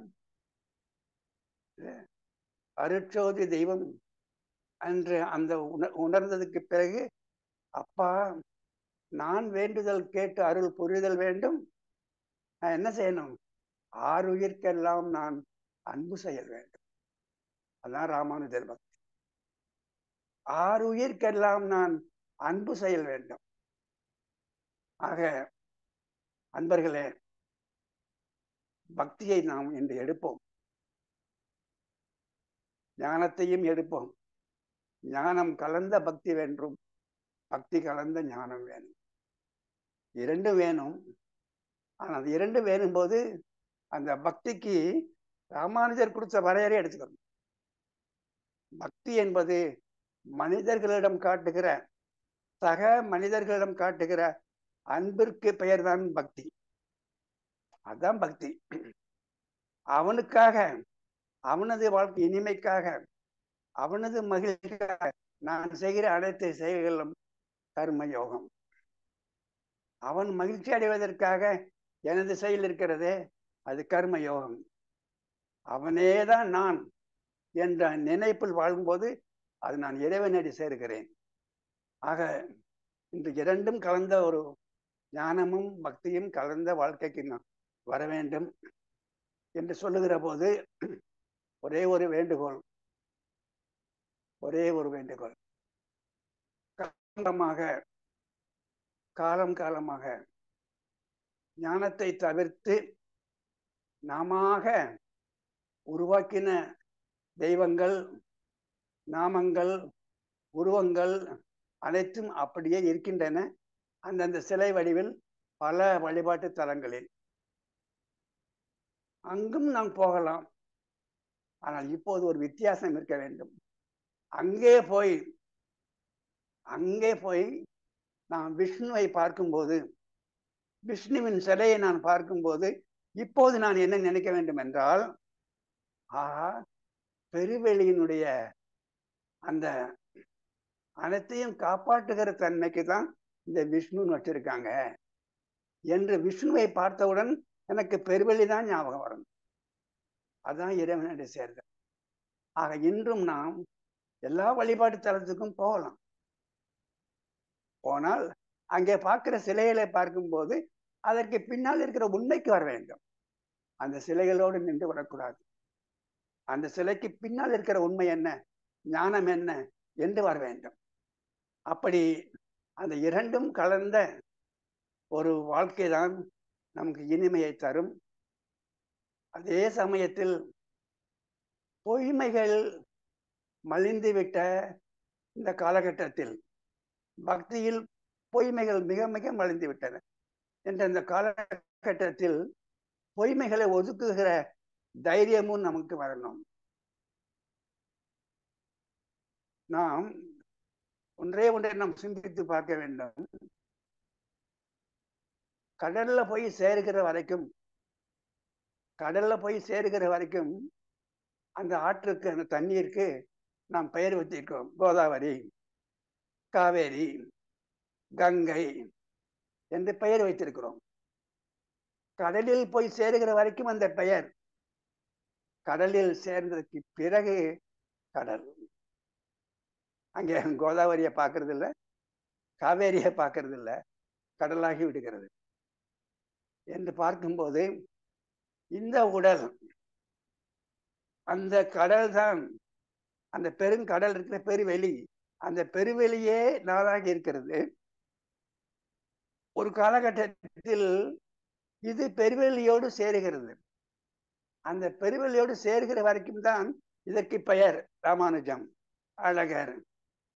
அருட்சோதி தெய்வம் என்று அந்த உணர்ந்ததுக்கு பிறகு, அப்பா நான் வேண்டுதல் கேட்டு அருள் புரிதல் வேண்டும். நான் என்ன செய்யணும்? ஆறுயிர்க்கெல்லாம் நான் அன்பு செயல் வேண்டும். அதான் ராமானுஜர் பக்தி. ஆறுயிர்க்கெல்லாம் நான் அன்பு செயல் வேண்டும். ஆக அன்பர்களே, பக்தியை நாம் இன்று எடுப்போம். ஞானத்தையும் எடுப்போம். ஞானம் கலந்த பக்தி வேண்டும், பக்தி கலந்த ஞானம் வேணும். இரண்டும் வேணும். ஆனால் அது இரண்டும் வேணும்போது அந்த பக்திக்கு ராமானுஜர் கொடுத்த வரையறை எடுத்துக்கணும். பக்தி என்பது மனிதர்களிடம் காட்டுகிற, சக மனிதர்களிடம் காட்டுகிற அன்பிற்கு பெயர்தான் பக்தி. அதுதான் பக்தி. அவனுக்காக, அவனது வாழ்க்கை இனிமைக்காக, அவனது மகிழ்ச்சிக்காக நான் செய்கிற அனைத்து செயல்களும் கர்மயோகம். அவன் மகிழ்ச்சி அடைவதற்காக எனது செயல் இருக்கிறதே, அது கர்மயோகம். அவனேதான் நான் என்ற நினைப்பில் வாழும்போது அது நான் இறைவனடி சேர்கிறேன். ஆக இன்று இரண்டும் கலந்த ஒரு ஞானமும் பக்தியும் கலந்த வாழ்க்கைக்கு நான் வர வேண்டும் என்று சொல்லுகிற போது ஒரே ஒரு வேண்டுகோள், காலம் காலமாக ஞானத்தை தவிர்த்து நாமாக உருவாக்கின தெய்வங்கள், நாமங்கள், உருவங்கள் அனைத்தும் அப்படியே இருக்கின்றன. அந்தந்த சிலை வடிவில் பல வழிபாட்டு தலங்களில் அங்கும் நாம் போகலாம். ஆனால் இப்போது ஒரு வித்தியாசம் இருக்க வேண்டும். அங்கே போய் நான் விஷ்ணுவை பார்க்கும்போது, விஷ்ணுவின் சிலையை நான் பார்க்கும்போது இப்போது நான் என்ன நினைக்க வேண்டும் என்றால், ஆஹா, பெருவெளியினுடைய அந்த அனைத்தையும் காப்பாற்றுகிற தன்மைக்கு தான் இந்த விஷ்ணுன்னு வச்சிருக்காங்க என்று விஷ்ணுவை பார்த்தவுடன் எனக்கு பெருவெளி தான் ஞாபகம் வரும். அதுதான் இறைவனுடைய சேர்ந்தல். ஆக இன்றும் நாம் எல்லா வழிபாட்டு தலத்துக்கும் போகலாம். போனால் அங்கே பார்க்கிற சிலைகளை பார்க்கும்போது அதற்கு பின்னால் இருக்கிற உண்மைக்கு வர வேண்டும். அந்த சிலைகளோடு நின்று வரக்கூடாது. அந்த சிலைக்கு பின்னால் இருக்கிற உண்மை என்ன, ஞானம் என்ன என்று வர வேண்டும். அப்படி அந்த இரண்டும் கலந்த ஒரு வாழ்க்கை தான் நமக்கு இனிமையை தரும். அதே சமயத்தில் பொய்மைகள் மலிந்துவிட்ட இந்த காலகட்டத்தில் பக்தியில் பொய்மைகள் மிக மிக மலிந்து விட்டன என்ற இந்த காலகட்டத்தில் பொய்மைகளை ஒதுக்குகிற தைரியமும் நமக்கு வரணும். நாம் ஒன்றே நாம் சிந்தித்து பார்க்க வேண்டும். கடல்ல போய் சேருகிற வரைக்கும் அந்த ஆற்றுக்கு, அந்த தண்ணீருக்கு நாம் பெயர் வச்சிருக்கோம். கோதாவரி, காவேரி, கங்கை என்று பெயர் வைத்திருக்கிறோம். கடலில் போய் சேருகிற வரைக்கும் அந்த பெயர். கடலில் சேர்ந்ததற்கு பிறகு கடல். அங்கே கோதாவரியை பார்க்கறது இல்லை, காவேரியை பார்க்கறது இல்லை, கடலாகி விடுகிறது என்று பார்க்கும்போது இந்த உடல், அந்த கடல் தான், அந்த பெருங்கடல் இருக்கிற பெருவெளி, அந்த பெருவெளியே நாளாகி இருக்கிறது. ஒரு காலகட்டத்தில் இது பெருவெளியோடு சேருகிறது. அந்த பெருவெளியோடு சேர்கிற வரைக்கும் தான் இதற்கு பெயர் ராமானுஜம், அழகர்,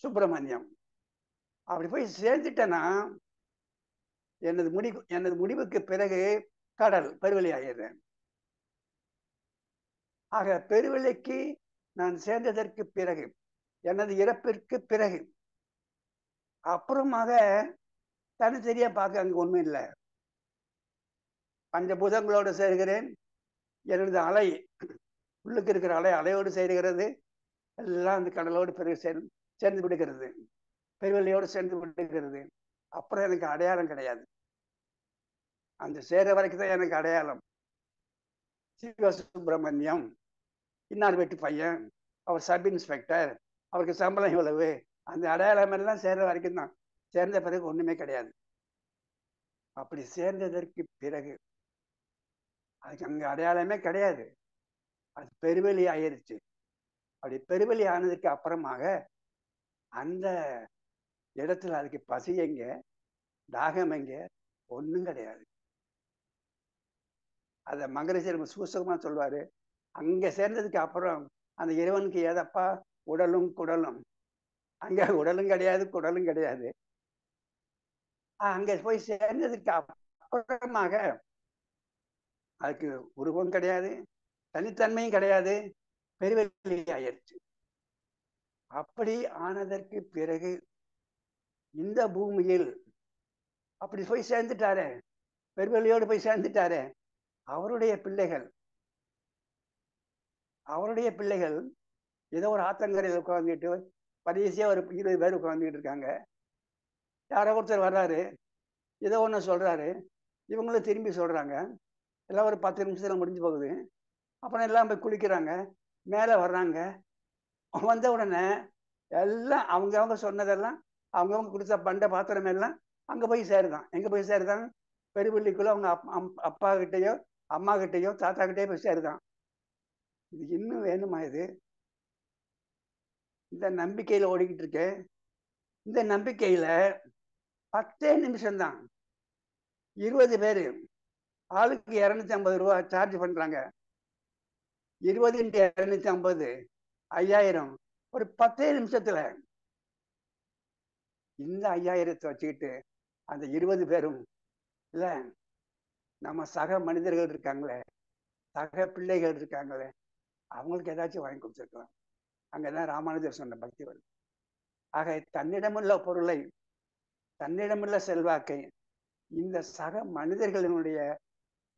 சுப்பிரமணியம். அப்படி போய் சேர்ந்துட்டேன்னா எனது முடிவுக்கு பிறகு கடல், பெருவெளி ஆகிடுறேன். ஆக பெருவெளிக்கு நான் சேர்ந்ததற்கு பிறகு, எனது இறப்பிற்கு பிறகு, அப்புறமாக தனித்தனியா பார்க்க அங்க ஒண்ணும் இல்லை. பஞ்சபூதங்களோடு சேர்கிறேன். எனது அலை, உள்ளுக்கு இருக்கிற அலையோடு சேர்கிறது. எல்லாம் அந்த கடலோடு பிறகு சேர்ந்து விடுகிறது, பெருவெளியோடு சேர்ந்து விடுகிறது. அப்புறம் எனக்கு அடையாளம் கிடையாது. அந்த சேர வரைக்கும் தான் எனக்கு அடையாளம். சிவசுப்பிரமணியம், இன்னார் வீட்டு பையன், அவர் சப் இன்ஸ்பெக்டர், அவருக்கு சம்பளம் இவ்வளவு, அந்த அடையாளம் எல்லாம் சேர்ற வரைக்கும் தான். சேர்ந்த பிறகு ஒண்ணுமே கிடையாது. அப்படி சேர்ந்ததற்கு பிறகு அதுக்கு அங்க அடையாளமே கிடையாது. அது பெருவெளி ஆயிருச்சு. அப்படி பெருவெளி ஆனதுக்கு அப்புறமாக அந்த இடத்துல அதுக்கு பசி எங்க, தாகம் எங்க, ஒண்ணும் கிடையாது. அத மகரிஷி சூசகமா சொல்வாரு. அங்க சேர்ந்ததுக்கு அப்புறம் அந்த இறைவனுக்கு ஏதப்பா உடலும் குடலும், அங்க உடலும் கிடையாது குடலும் கிடையாது. அங்க போய் சேர்ந்ததுக்கு அப்புறமாக அதுக்கு உருவம் கிடையாது, தனித்தன்மையும் கிடையாது, பெருவெளி ஆயிடுச்சு. அப்படி ஆனதற்கு பிறகு இந்த பூமியில் அப்படி போய் சேர்ந்துட்டாரே, பெருவெளியோடு போய் சேர்ந்துட்டாரே, அவருடைய பிள்ளைகள் ஏதோ ஒரு ஆத்தங்கரையில் உட்காந்துட்டு பரிசியா ஒரு 20 பேர் உட்காந்துட்டு இருக்காங்க. யாரோ ஒருத்தர் வர்றாரு, ஏதோ ஒன்று சொல்றாரு, இவங்களும் திரும்பி சொல்றாங்க. எல்லாம் ஒரு 10 நிமிஷத்துல முடிஞ்சு போகுது. அப்புறம் எல்லாம் போய் குளிக்கிறாங்க, மேலே வர்றாங்க. வந்த உடனே எல்லாம் அவங்கவுங்க சொன்னதெல்லாம் அவங்கவுங்க கொடுத்த பண்ட பாத்திரம் எல்லாம் அங்க போய் சேருதான். எங்க போய் சேருதான்? பெருவெள்ளிக்குள்ள அவங்க அப்பா கிட்டயோ அம்மா கிட்டயோ தாத்தா கிட்டயோ போய் சேருதான். இது இன்னும் வேணுமா? இது இந்த நம்பிக்கையில ஓடிக்கிட்டு இருக்கு. இந்த நம்பிக்கையில 10 நிமிஷம்தான் 20 பேரு ஆளுக்கு 250 ரூபா சார்ஜ் பண்றாங்க. 20 × 250 5000. ஒரு 10 நிமிஷத்துல இந்த 5000 வச்சுக்கிட்டு அந்த 20 பேரும் இல்ல நம்ம சக மனிதர்கள் இருக்காங்களே, சக பிள்ளைகள் இருக்காங்களே, அவங்களுக்கு ஏதாச்சும் வாங்கி கொடுத்துருக்கலாம். அங்கதான் ராமானுஜர் சொன்ன பக்தி வருது. ஆக தன்னிடமுள்ள பொருளை, தன்னிடமுள்ள செல்வாக்கை இந்த சக மனிதர்களினுடைய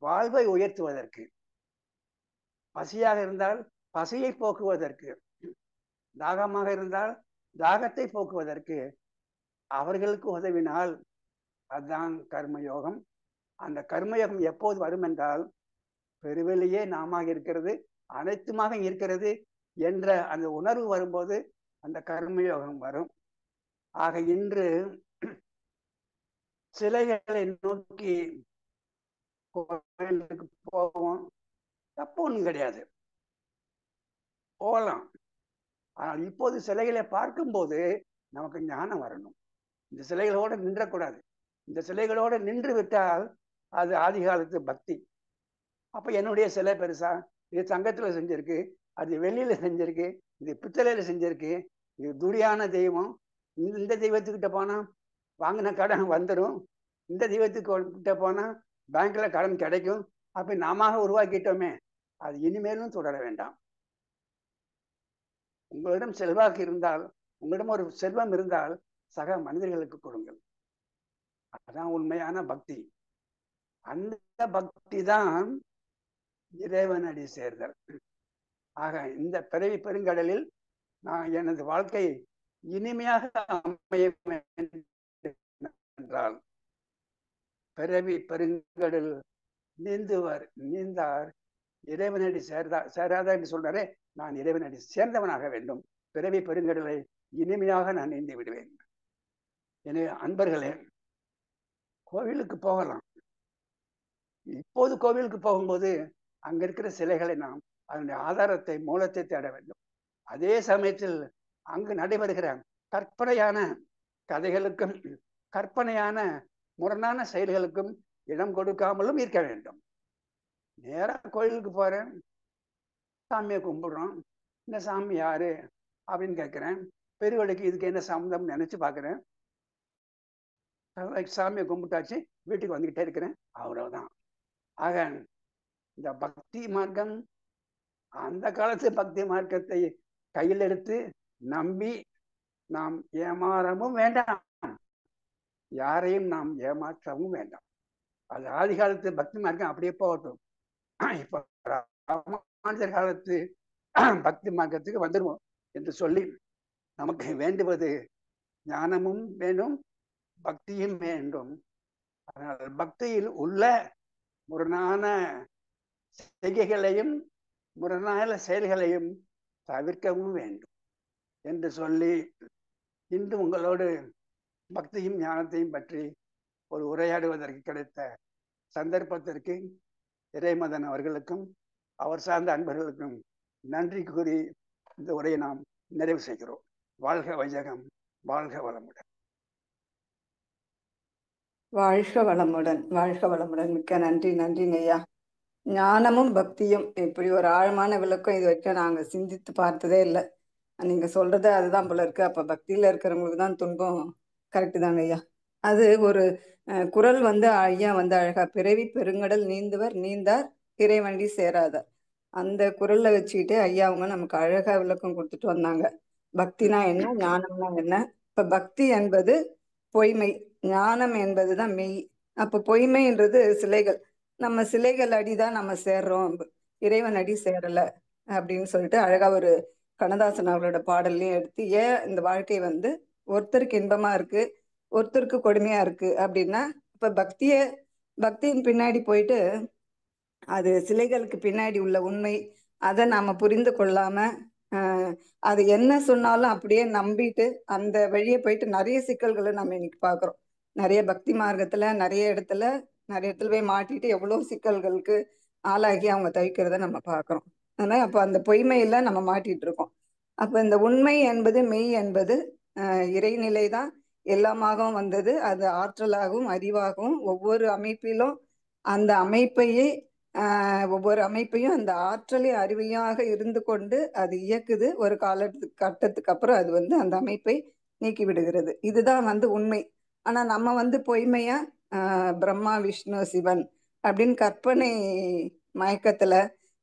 வாழ்வை உயர்த்துவதற்கு, பசியாக இருந்தால் பசியை போக்குவதற்கு, தாகமாக இருந்தால் தாகத்தை போக்குவதற்கு அவர்களுக்கு உதவினால் அதுதான் கர்மயோகம். அந்த கர்மயோகம் எப்போது வரும் என்றால், பெருவெளியே நாம இருக்கிறது, அனைத்துமாக இருக்கிறது என்ற அந்த உணர்வு வரும்போது அந்த கர்மயோகம் வரும். ஆக இன்று சிலைகளை நோக்கி கோயிலுக்கு போவோம், தப்பு ஒன்றும் கிடையாது, போகலாம். ஆனால் இப்போது சிலைகளை பார்க்கும்போது நமக்கு ஞானம் வரணும். இந்த சிலைகளோடு நின்றக்கூடாது. இந்த சிலைகளோடு நின்று விட்டால் அது ஆதி காலத்து பக்தி. அப்ப என்னுடைய சிலை பெருசா, இது தங்கத்துல செஞ்சிருக்கு, அது வெள்ளியில செஞ்சிருக்கு, இது பித்தளையில செஞ்சிருக்கு, இது துரியான தெய்வம், இந்த தெய்வத்துக்கிட்ட போனா வாங்கின கடன் வந்துடும், இந்த தெய்வத்துக்கு கிட்ட போனா பேங்க்ல கடன் கிடைக்கும், அப்ப நாம உருவாக்கிட்டோமே, அது இனிமேலும் தொடர வேண்டாம். உங்களிடம் செல்வாக்கு இருந்தால், உங்களிடம் ஒரு செல்வம் இருந்தால் சக மனிதர்களுக்கு கொடுங்கள். அதுதான் உண்மையான பக்தி. அந்த பக்தி தான் இறைவனடி சேர்தல். ஆக இந்த பிறவி பெருங்கடலில் நான் எனது வாழ்க்கை இனிமையாக அமைய என்றால், பிறவி பெருங்கடல் நீந்தார் இறைவனடி சேராதா என்று சொல்றாரே, நான் இறைவனடி சேர்ந்தவனாக வேண்டும். பிறவி பெருங்கடலை இனிமையாக நான் நீந்தி விடுவேன். எனவே அன்பர்களே, கோவிலுக்கு போகலாம். இப்போது கோவிலுக்கு போகும்போது அங்க இருக்கிற சிலைகளை நாம் அதனுடைய ஆதாரத்தை, மூலத்தை தேட வேண்டும். அதே சமயத்தில் அங்கு நடைபெறுகிற கற்பனையான கதைகளுக்கும் கற்பனையான முரணான செயல்களுக்கும் இடம் கொடுக்காமலும் இருக்க வேண்டும். நேராக கோயிலுக்கு போறேன், சாமியை கும்பிடுறோம், இந்த சாமி யாரு அப்படின்னு கேட்கிறேன், பெருவழிக்கு இதுக்கு என்ன சம்பந்தம் நினைச்சு பார்க்கிறேன், சாமியை கும்பிட்டாச்சு, வீட்டுக்கு வந்துகிட்டே இருக்கிறேன், அவ்வளவுதான். ஆக இந்த பக்தி மார்க்கம், அந்த காலத்து பக்தி மார்க்கத்தை கையில் எடுத்து நம்பி நாம் ஏமாறவும் வேண்டாம், யாரையும் நாம் ஏமாற்றவும் வேண்டாம். அது ஆதி காலத்து பக்தி மார்க்கம் அப்படியே போகட்டும். இப்ப ராமானுஜர் காலத்து பக்தி மார்க்கத்துக்கு வந்துடுவோம் என்று சொல்லி, நமக்கு வேண்டுவது ஞானமும் வேண்டும், பக்தியும் வேண்டும். அதனால் பக்தியில் உள்ள முரணான செய்கைகளையும் முரணான செயல்களையும் தவிர்க்கவும் வேண்டும் என்று சொல்லி இன்று உங்களோடு பக்தியும் ஞானத்தையும் பற்றி ஒரு உரையாடுவதற்கு கிடைத்த சந்தர்ப்பத்திற்கு இறைமதன் அவர்களுக்கும் அவர் சார்ந்த அன்பர்களுக்கும் நன்றி கூறி இந்த உரையை நாம் நிறைவு செய்கிறோம். வாழ்க வையகம், வாழ்க வளமுடன். வாழ்க வளமுடன், வாழ்க வளமுடன். மிக்க நன்றி, நன்றிங்க ஐயா. ஞானமும் பக்தியும் இப்படி ஒரு ஆழமான விளக்கம் இது வரைக்கும் நாங்க சிந்தித்து பார்த்ததே இல்லை. நீங்க சொல்றது அதுதான் போல இருக்கு. அப்ப பக்தியில இருக்கிறவங்களுக்கு தான் துன்பம். கரெக்டு தாங்க ஐயா. அது ஒரு குரல் வந்து ஐயா வந்து அழகா, பிறவி பெருங்கடல் நீந்துவர் நீந்தார் இறைவண்டி சேராதார். அந்த குரல்ல வச்சுக்கிட்டு ஐயா அவங்க நமக்கு அழகா விளக்கம் கொடுத்துட்டு வந்தாங்க. பக்தினா என்ன, ஞானம்னா என்ன. இப்ப பக்தி என்பது பொய்மை, ஞானம் என்பதுதான் மெய். அப்ப பொய்மைன்றது சிலைகள். நம்ம சிலைகள் அடிதான் நம்ம சேர்றோம், இறைவன் அடி சேரல அப்படின்னு சொல்லிட்டு அழகா ஒரு கண்ணதாசன் அவரோட பாடல்லையும் எடுத்து, ஏன் இந்த வாழ்க்கை வந்து ஒருத்தருக்கு இன்பமா இருக்கு ஒருத்தருக்கு கொடுமையா இருக்கு அப்படின்னா, இப்ப பக்தியின் பின்னாடி போயிட்டு அது சிலைகளுக்கு பின்னாடி உள்ள உண்மை அதை நாம புரிந்து கொள்ளாம அது என்ன சொன்னாலும் அப்படியே நம்பிட்டு அந்த வழியே போயிட்டு நிறைய சிக்கல்களை நம்ம இன்னைக்கு பாக்குறோம். நிறைய பக்தி மார்க்கத்துல நிறைய இடத்துல போய் மாட்டிட்டு எவ்வளவு சிக்கல்களுக்கு ஆளாகி அவங்க தவிக்கிறத நம்ம பாக்குறோம். அதனால அப்ப அந்த பொய்மையில நம்ம மாட்டிட்டு இருக்கோம். அப்ப இந்த உண்மை என்பது மெய் என்பது இறைநிலை தான் எல்லாமாகவும் வந்தது. அது ஆற்றலாகவும் அறிவாகவும் ஒவ்வொரு அமைப்பிலும் அந்த அமைப்பையே ஒவ்வொரு அமைப்பையும் அந்த ஆற்றலை அறிவையாக இருந்து கொண்டு அது இயக்குது. ஒரு கட்டத்துக்கு அப்புறம் அது வந்து அந்த அமைப்பை நீக்கி விடுகிறது. இதுதான் வந்து உண்மை. ஆனா நம்ம வந்து பொய்மையா பிரம்மா விஷ்ணு சிவன் அப்படின்னு கற்பனை மயக்கத்துல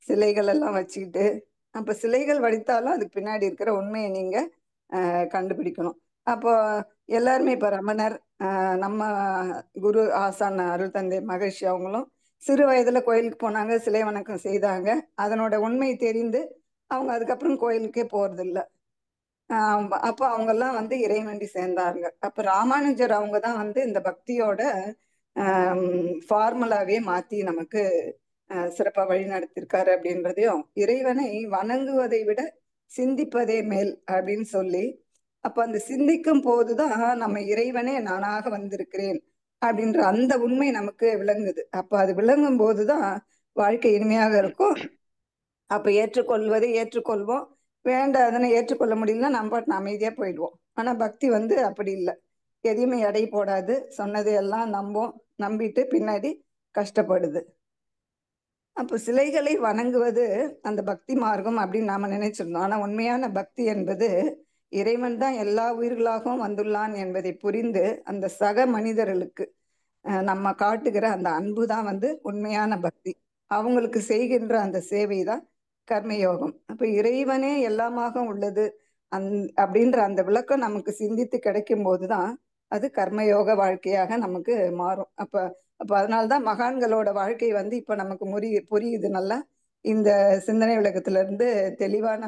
சிலைகள் எல்லாம் வச்சுக்கிட்டு, அப்ப சிலைகள் வடித்தாலும் அதுக்கு பின்னாடி இருக்கிற உண்மையை நீங்க கண்டுபிடிக்கணும். அப்போ எல்லாருமே இப்ப ரமணர், நம்ம குரு ஆசான் அருள் தந்தை மகரிஷி அவங்களும் சிறு வயதுல கோயிலுக்கு போனாங்க, சிலை வணக்கம் செய்தாங்க. அதனோட உண்மை தெரிந்து அவங்க அதுக்கப்புறம் கோயிலுக்கே போறது இல்லை. அப்போ அவங்க எல்லாம் வந்து இறைவண்டி சேர்ந்தாங்க. அப்ப ராமானுஜர் அவங்க தான் வந்து இந்த பக்தியோட ஃபார்முலாவே மாத்தி நமக்கு சிறப்பா வழி நடத்திருக்காரு அப்படின்றதையும், இறைவனை வணங்குவதை விட சிந்திப்பதே மேல் அப்படின்னு சொல்லி, அப்ப அந்த சிந்திக்கும் போதுதான் நம்ம இறைவனே நானாக வந்திருக்கிறேன் அப்படின்ற அந்த உண்மை நமக்கு விளங்குது. அப்ப அது விளங்கும் போதுதான் வாழ்க்கை இனிமையாக இருக்கும். அப்ப ஏற்றுக்கொள்வதை ஏற்றுக்கொள்வோம், வேண்டாதனை ஏற்றுக்கொள்ள முடியலன்னா நம்ம அமைதியா போயிடுவோம். ஆனா பக்தி வந்து அப்படி இல்லை. எதையுமே எடை போடாது, சொன்னதையெல்லாம் நம்பிட்டு பின்னாடி கஷ்டப்படுது. அப்போ சிலைகளை வணங்குவது அந்த பக்தி மார்க்கம் அப்படின்னு நாம நினைச்சிருந்தோம். ஆனா உண்மையான பக்தி என்பது இறைவன் தான் எல்லா உயிர்களாகவும் வந்துள்ளான் என்பதை புரிந்து அந்த சக மனிதர்களுக்கு நம்ம காட்டுகிற அந்த அன்பு தான் வந்து உண்மையான பக்தி. அவங்களுக்கு செய்கின்ற அந்த சேவை தான் கர்மயோகம். அப்ப இறைவனே எல்லாமாக உள்ளது அப்படின்ற அந்த விளக்கம் நமக்கு சிந்தித்து கிடைக்கும் போதுதான் அது கர்மயோக வாழ்க்கையாக நமக்கு மாறும். அப்ப அதனால்தான் மகான்களோட வாழ்க்கை வந்து இப்ப நமக்கு புரியுது நல்லா. இந்த சிந்தனை விளக்கத்துல இருந்து தெளிவான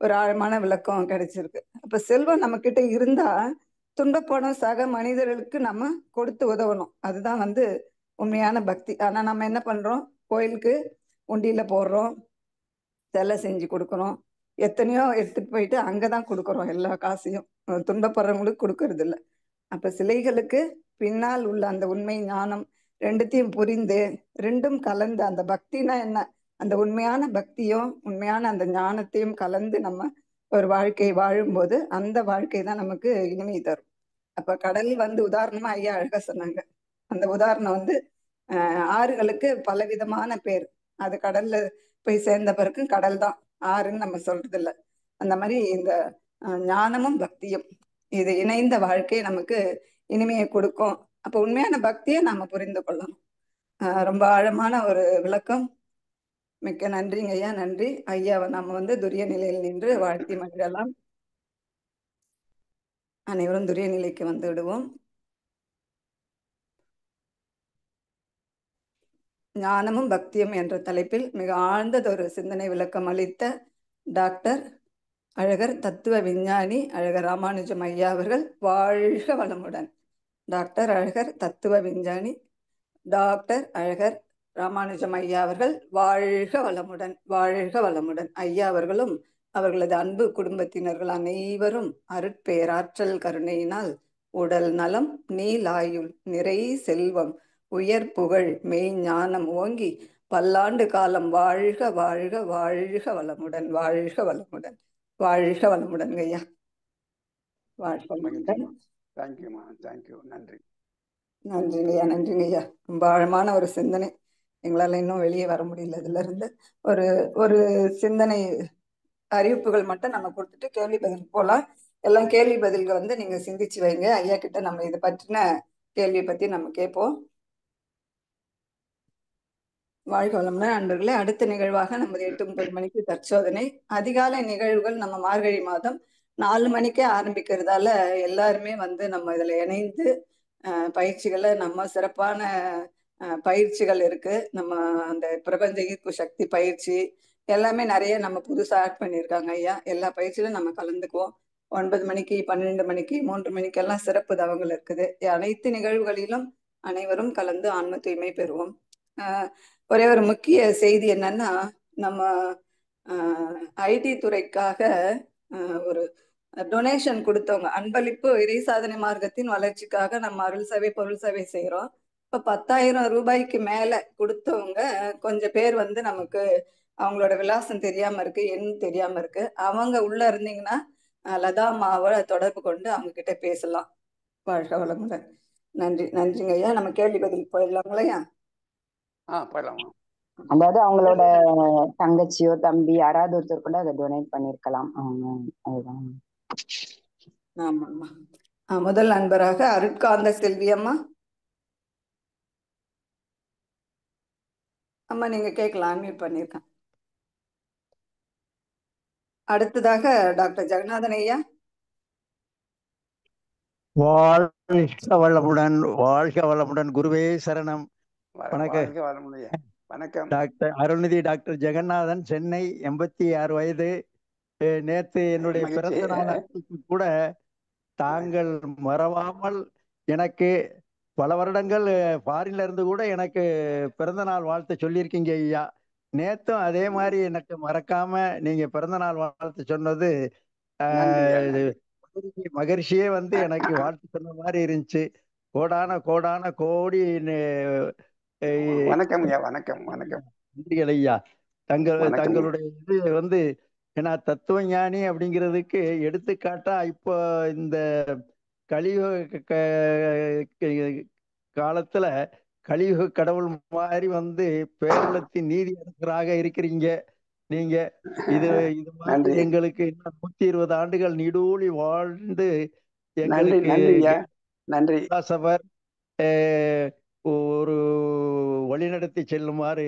ஒரு ஆழமான விளக்கம் கிடைச்சிருக்கு. அப்ப செல்வம் நம்ம கிட்ட இருந்தா துன்பப்படும் சக மனிதர்களுக்கு நம்ம கொடுத்து உதவணும். அதுதான் வந்து உண்மையான பக்தி. ஆனா நம்ம என்ன பண்றோம், கோயிலுக்கு உண்டியில போடுறோம், சிலை செஞ்சு கொடுக்குறோம், எத்தனையோ எடுத்துட்டு போயிட்டு அங்கதான் கொடுக்குறோம் எல்லா காசையும், துன்பப்படுறவங்களுக்கு கொடுக்கறது இல்லை. அப்ப சிலைகளுக்கு பின்னால் உள்ள அந்த உண்மை ஞானம் ரெண்டுத்தையும் புரிந்து ரெண்டும் கலந்து அந்த பக்தினா என்ன, அந்த உண்மையான பக்தியும் உண்மையான அந்த ஞானத்தையும் கலந்து நம்ம ஒரு வாழ்க்கை வாழும்போது அந்த வாழ்க்கை தான் நமக்கு இனிமை தரும். அப்ப கடல் வந்து உதாரணமா ஐயா அழகா சொன்னாங்க. அந்த உதாரணம் வந்து ஆறுகளுக்கு பலவிதமான பேர். அது கடல்ல போய் சேர்ந்த பிறகு கடல் தான் ஆறுன்னு நம்ம சொல்றது இல்லை. அந்த மாதிரி இந்த ஞானமும் பக்தியும் இது இணைந்த வாழ்க்கை நமக்கு இனிமையை கொடுக்கும். அப்ப உண்மையான பக்தியை நாம புரிந்து கொள்ளணும். ரொம்ப ஆழமான ஒரு விளக்கம். மிக்க நன்றிங்க ஐயா, நன்றி. ஐயாவை நம்ம வந்து துரிய நிலையில் நின்று வாழ்த்தி மகிழலாம். அனைவரும் துரிய நிலைக்கு வந்து விடுவோம். ஞானமும் பக்தியும் என்ற தலைப்பில் மிக ஆழ்ந்ததொரு சிந்தனை விளக்கம் அளித்த டாக்டர் அழகர் தத்துவ விஞ்ஞானி அழகர் ராமானுஜம் ஐயா அவர்கள் வாழ்க வளமுடன். டாக்டர் அழகர் தத்துவ விஞ்ஞானி டாக்டர் அழகர் ராமானுஜம் ஐயா அவர்கள் வாழ்க வளமுடன், வாழ்க வளமுடன். ஐயா அவர்களும் அவர்களது அன்பு குடும்பத்தினர்கள் அனைவரும் அருட்பேராற்றல் கருணையினால் உடல் நலம், நீலாயுள், நிறை செல்வம், உயர் புகழ், மெய் ஞானம் ஓங்கி பல்லாண்டு காலம் வாழ்க வாழ்க வாழ்க வளமுடன், வாழ்க வளமுடன், வாழ்க வளமுடன் ஐயா. வாழ்க வளமுடன். தேங்க்யூமா, தேங்க்யூ, நன்றி. நன்றிங்க ஐயா, நன்றிங்க ஐயா. ரொம்ப ஆழமான ஒரு சிந்தனை. எங்களால் இன்னும் வெளியே வர முடியல இதுல இருந்து. ஒரு ஒரு சிந்தனை அறிவிப்புகள் மட்டும் நம்ம கொடுத்துட்டு கேள்வி பதில் போலாம். எல்லாம் கேள்வி பதில்கள் வந்து நீங்க சிந்திச்சு வைங்க. ஐயா கிட்ட நம்ம இதை பற்றின கேள்வியை பத்தி நம்ம கேட்போம். வாழ்க வளமுடன் நண்பர்களே. அடுத்த நிகழ்வாக நமது 8:30 மணிக்கு தற்சோதனை. அதிகாலை நிகழ்வுகள் நம்ம மார்கழி மாதம் 4 மணிக்கே ஆரம்பிக்கிறதால எல்லாருமே வந்து நம்ம இதுல இணைந்து பயிற்சிகளை நம்ம சிறப்பான பயிற்சிகள் இருக்கு. நம்ம அந்த பிரபஞ்ச ஈர்ப்பு சக்தி பயிற்சி எல்லாமே நிறைய நம்ம புதுசா ஆட் பண்ணியிருக்காங்க ஐயா. எல்லா பயிற்சியிலும் நம்ம கலந்துக்குவோம். 9 மணிக்கு, 12 மணிக்கு, 3 மணிக்கெல்லாம் சிறப்பு தவங்கள் இருக்குது. அனைத்து நிகழ்வுகளிலும் அனைவரும் கலந்து ஆன்ம தூய்மை பெறுவோம். ஒரே ஒரு முக்கிய செய்தி என்னன்னா, நம்ம ஐடி துறைக்காக ஒரு டொனேஷன் கொடுத்தவங்க, அன்பளிப்பு இறை சாதனை மார்க்கத்தின் வளர்ச்சிக்காக நம்ம அருள் சேவை பொருள் சேவை செய்யறோம். இப்ப 10,000 ரூபாய்க்கு மேல கொடுத்தவங்க கொஞ்சம் பேர் வந்து நமக்கு அவங்களோட விலாசம் தெரியாம இருக்கு, எண் தெரியாம இருக்கு. அவங்க உள்ள இருந்தீங்கன்னா லதா மாவை தொடர்பு கொண்டு அவங்க கிட்ட பேசலாம். வாழ்க வளமுடன். நன்றி, நன்றிங்க ஐயா. நம்ம கேள்வி பதில் போயிடலாங்களா? போயிடலாமா. அதாவது அவங்களோட தங்கச்சியோ தம்பி யாராவது ஒருத்தர் கூட அதை டொனேட் பண்ணிருக்கலாம். அதுதான். ஆமாம்மா. முதல் நண்பராக அருட்காந்த செல்வி அம்மா. அம்மா நீங்க கேட்கலாம், அன்மியூட் பண்ணிருக்கேன். அடுத்ததாக டாக்டர் ஜெகநாதன் ஐயா. வாழ்க வளமுடன், வாழ்க வளமுடன். குருவே சரணம். வணக்கம் டாக்டர் அருள்நிதி. டாக்டர் ஜெகநாதன், சென்னை, 86 வயது. நேற்று என்னுடைய பிறந்த நாள் கூட தாங்கள் மறவாமல் எனக்கு பல வருடங்கள் ஃபாரின்ல இருந்து கூட எனக்கு பிறந்த நாள் வாழ்த்து சொல்லியிருக்கீங்க ஐயா. நேத்தும் அதே மாதிரி எனக்கு மறக்காம நீங்க பிறந்த நாள் வாழ்த்து சொன்னது மகரிஷியே வந்து எனக்கு வாழ்த்து சொன்ன மாதிரி இருந்துச்சு. கோடான கோடான கோடி வணக்கம் ஐயா. வணக்கம் வணக்கம். நன்றிகள் ஐயா. தங்களுடைய இது வந்து ஏன்னா தத்துவ ஞானி அப்படிங்கிறதுக்கு எடுத்துக்காட்டா இப்போ இந்த கலியுக காலத்துல கலியுக கடவுள் மாதிரி வந்து பேரளத்தின் நீதி அரசராக இருக்கிறீங்க நீங்க. இது மாதிரி எங்களுக்கு இன்னும் 120 ஆண்டுகள் நீடூழி வாழ்ந்து எங்களுக்கு ஒரு வழிநடத்தி செல்லுமாறு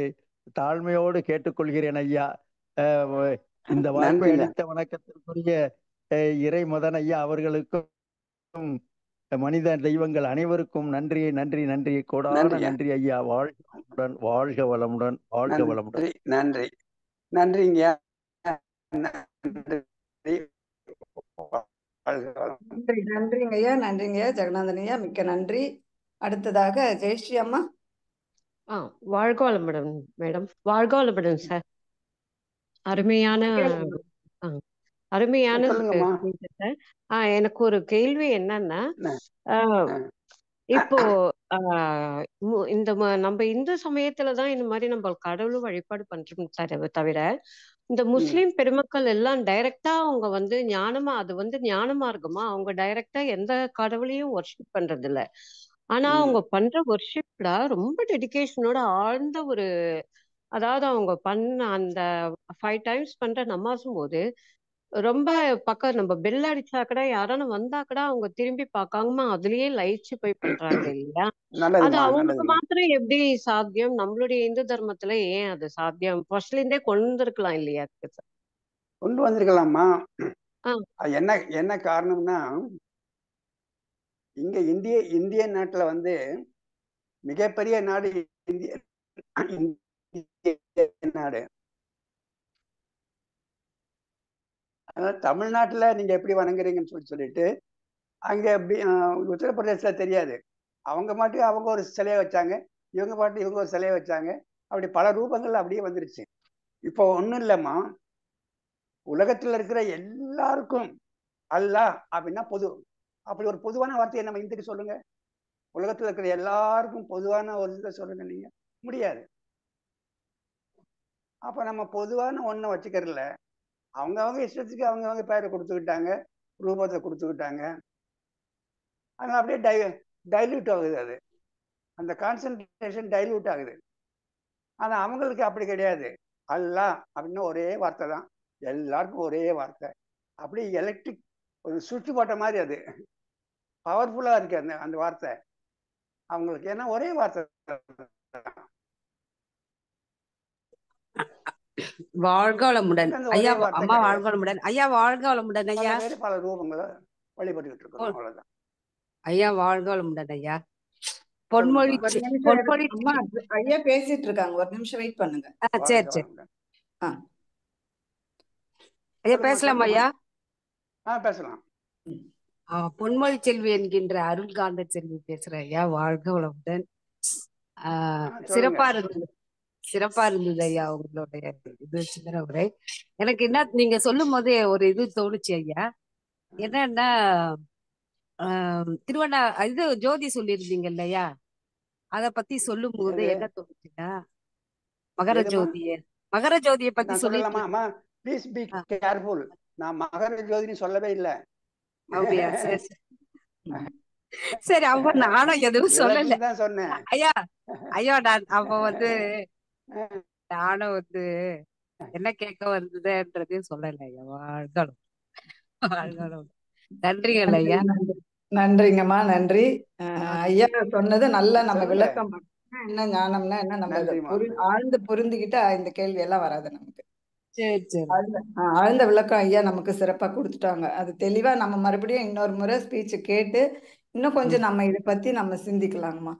தாழ்மையோடு கேட்டுக்கொள்கிறேன் ஐயா. இந்த வாய்ப்பை அளித்த வணக்கத்திற்குரிய இறை மதன் ஐயா அவர்களுக்கும் மனித தெய்வங்கள் அனைவருக்கும் நன்றி நன்றி நன்றி, கோடான நன்றி ஐயா. வாழ்க வாழ்க வளமுடன், வாழ்க வளமுடன். நன்றி நன்றிங்க. நன்றிங்க ஐயா, நன்றிங்க ஐயா ஜெகநாதன் ஐயா, மிக்க நன்றி. அடுத்ததாக ஜெயஸ்ரீ அம்மா. வாழ்க வளமுடன் மேடம். வாழ்க வளமுடன் சார். அருமையான எனக்கு ஒரு கேள்வி என்னன்னா, இப்போ இந்த நம்ம இந்து சமயத்துலதான் இந்த மாதிரி நம்ம கடவுளும் வழிபாடு பண்றோம் தவிர இந்த முஸ்லிம் பெருமக்கள் எல்லாம் டைரக்டா அவங்க வந்து ஞானமா, அது வந்து ஞான மார்க்கமா, அவங்க டைரக்டா எந்த கடவுளையும் வர்ஷிப் பண்றது இல்ல. ஆனா அவங்க பண்ற வர்ஷிப்ல ரொம்ப டெடிகேஷனோட ஆழ்ந்த ஒரு, அதாவது அவங்க பண்ண அந்த 5 times பண்ற நமாசும் போது ரொம்ப பக்கம் நம்ம பெல் அடிச்சா கூட யாரானு வந்தா கூட அவங்க திரும்பி பார்க்காம அதுலயே லயிச்சு போய் பண்றாங்க இல்லையா? அது அவங்களுக்கு மாத்திரம் எப்படி சாத்தியம்? நம்மளுடைய இந்து தர்மத்துல ஏன் அது சாத்தியம்? ஃபர்ஸ்ட்ல இருந்தே கொண்டு வந்திருக்கலாம் இல்லையா? கொண்டு வந்திருக்கலாமா? என்ன காரணம்னா, இங்க இந்திய நாட்டுல வந்து மிகப்பெரிய நாடு இந்திய நாடு. அதனால தமிழ்நாட்டுல நீங்க எப்படி வணங்குறீங்கன்னு சொல்லிட்டு அங்க உத்தரப்பிரதேசத்துல தெரியாது. அவங்க மாட்டு அவங்க ஒரு சிலையை வச்சாங்க, இவங்க பாட்டு இவங்க ஒரு சிலையை வச்சாங்க. அப்படி பல ரூபங்கள் அப்படியே வந்துருச்சு. இப்போ ஒண்ணும் இல்லம்மா, உலகத்துல இருக்கிற எல்லாருக்கும் அல்லாஹ் அப்படின்னா பொது. அப்படி ஒரு பொதுவான வார்த்தையை நம்ம இந்துக்கு சொல்லுங்க. உலகத்துல இருக்கிற எல்லாருக்கும் பொதுவான ஒரு இதை சொல்லுங்க. நீங்க முடியாது. அப்ப நம்ம பொதுவான ஒண்ணை வச்சுக்கிறதுல அவங்கவுங்க இஷ்டத்துக்கு அவங்கவுங்க பேரை கொடுத்துக்கிட்டாங்க, ரூபத்தை கொடுத்துக்கிட்டாங்க. அதனால அப்படியே டைல்யூட் ஆகுது. அது அந்த கான்சன்ட்ரேஷன் டைல்யூட் ஆகுது. ஆனா அவங்களுக்கு அப்படி கிடையாது. அல்லாஹ் அப்படின்னு ஒரே வார்த்தை தான், எல்லாருக்கும் ஒரே வார்த்தை. அப்படி எலக்ட்ரிக் ஒரு சுவிட்ச் போட்ட மாதிரி அது பவர்ஃபுல்லா இருக்கு அந்த அந்த வார்த்தை அவங்களுக்கு. ஏன்னா ஒரே வார்த்தை. வாழ்க வளமுடன் ஐயா. ஒரே வார்த்தை அம்மா வாழ்க கிடையாது. வளமுடன் ஐயா. வாழ்க வளமுடன் ஐயா. பல பேர் பல ரூபங்களை வழிபட்டுக்கிட்டு இருக்கிறோம். அவ்வளவுதான் ஐயா. வாழ்க வளமுடன் ஐயா. சொல்லுங்கப்பா. பொன்மொழி ஒரு நிமிஷம் பொன்மொழி அம்மா ஐயா பேசிட்டு இருக்காங்க, ஒரு நிமிஷம் வெயிட் பண்ணுங்க. சரி வாழ்க சரி வளமுடன். ஐயா சொல்லுங்க பேசலாமா சொல்லுங்கம்மா. ஐயா? பேசலாம். பொன்மொழி செல்வி என்கின்ற அருள்காந்த செல்வி பேசுறேன் ஐயா. வாழ்க வளமுடன். சொல்லுங்க. சிறப்பா இருந்தது, சிறப்பா இருந்தது ஐயா உங்களுடைய இது சிந்தனை உரை. எனக்கு என்ன நீங்க சொல்லும் போதே ஒரு இது தோணுச்சு ஐயா. என்னன்னா திருவண்ணா இது ஜோதி சொல்லியிருந்தீங்க இல்லையா, அத பத்தி சொல்லும் போது எது என்ன தோணுச்சுன்னா மகர எதுமா ஜோதிய மகர ஜோதியை பத்தி நான் சொல்லிட்டு சொல்லலாமா? அம்மா ப்ளீஸ் பி கேர்ஃபுல். நான் மகர ஜோதின்னு சொல்லவே இல்லை. அப்படியா? சரி சரி. அப்ப நானும் எதுவும் சொல்லல விளக்குன்னு தான் சொன்னேன். ஐயா. ஐயா நான் அப்ப நானும் என்ன கேட்க வந்ததுன்றதையும் சொல்லல ஐயா. வாழ்கணும் வாழ்கணும். நன்றிகள் நன்றி, ஐயா. நன்றி. நன்றிங்கம்மா, நன்றி. ஐயா சொன்னது நல்ல நம்ம சொல்லுங்க. விளக்கம் என்ன ஞானம்னா என்ன நம்ம நன்றிம்மா. ஆழ்ந்து புரிந்துகிட்டா இந்த கேள்வி எல்லாம் வராது நமக்கு. சரி சரி. ஆழ்ந்த விளக்கம் ஐயா நமக்கு சிறப்பா கொடுத்துட்டாங்க. அது தெளிவா நம்ம மறுபடியும் இன்னொரு முறை ஸ்பீச் கேட்டு இன்னும் கொஞ்சம் நம்ம இதை பத்தி நம்ம சிந்திக்கலாங்கம்மா.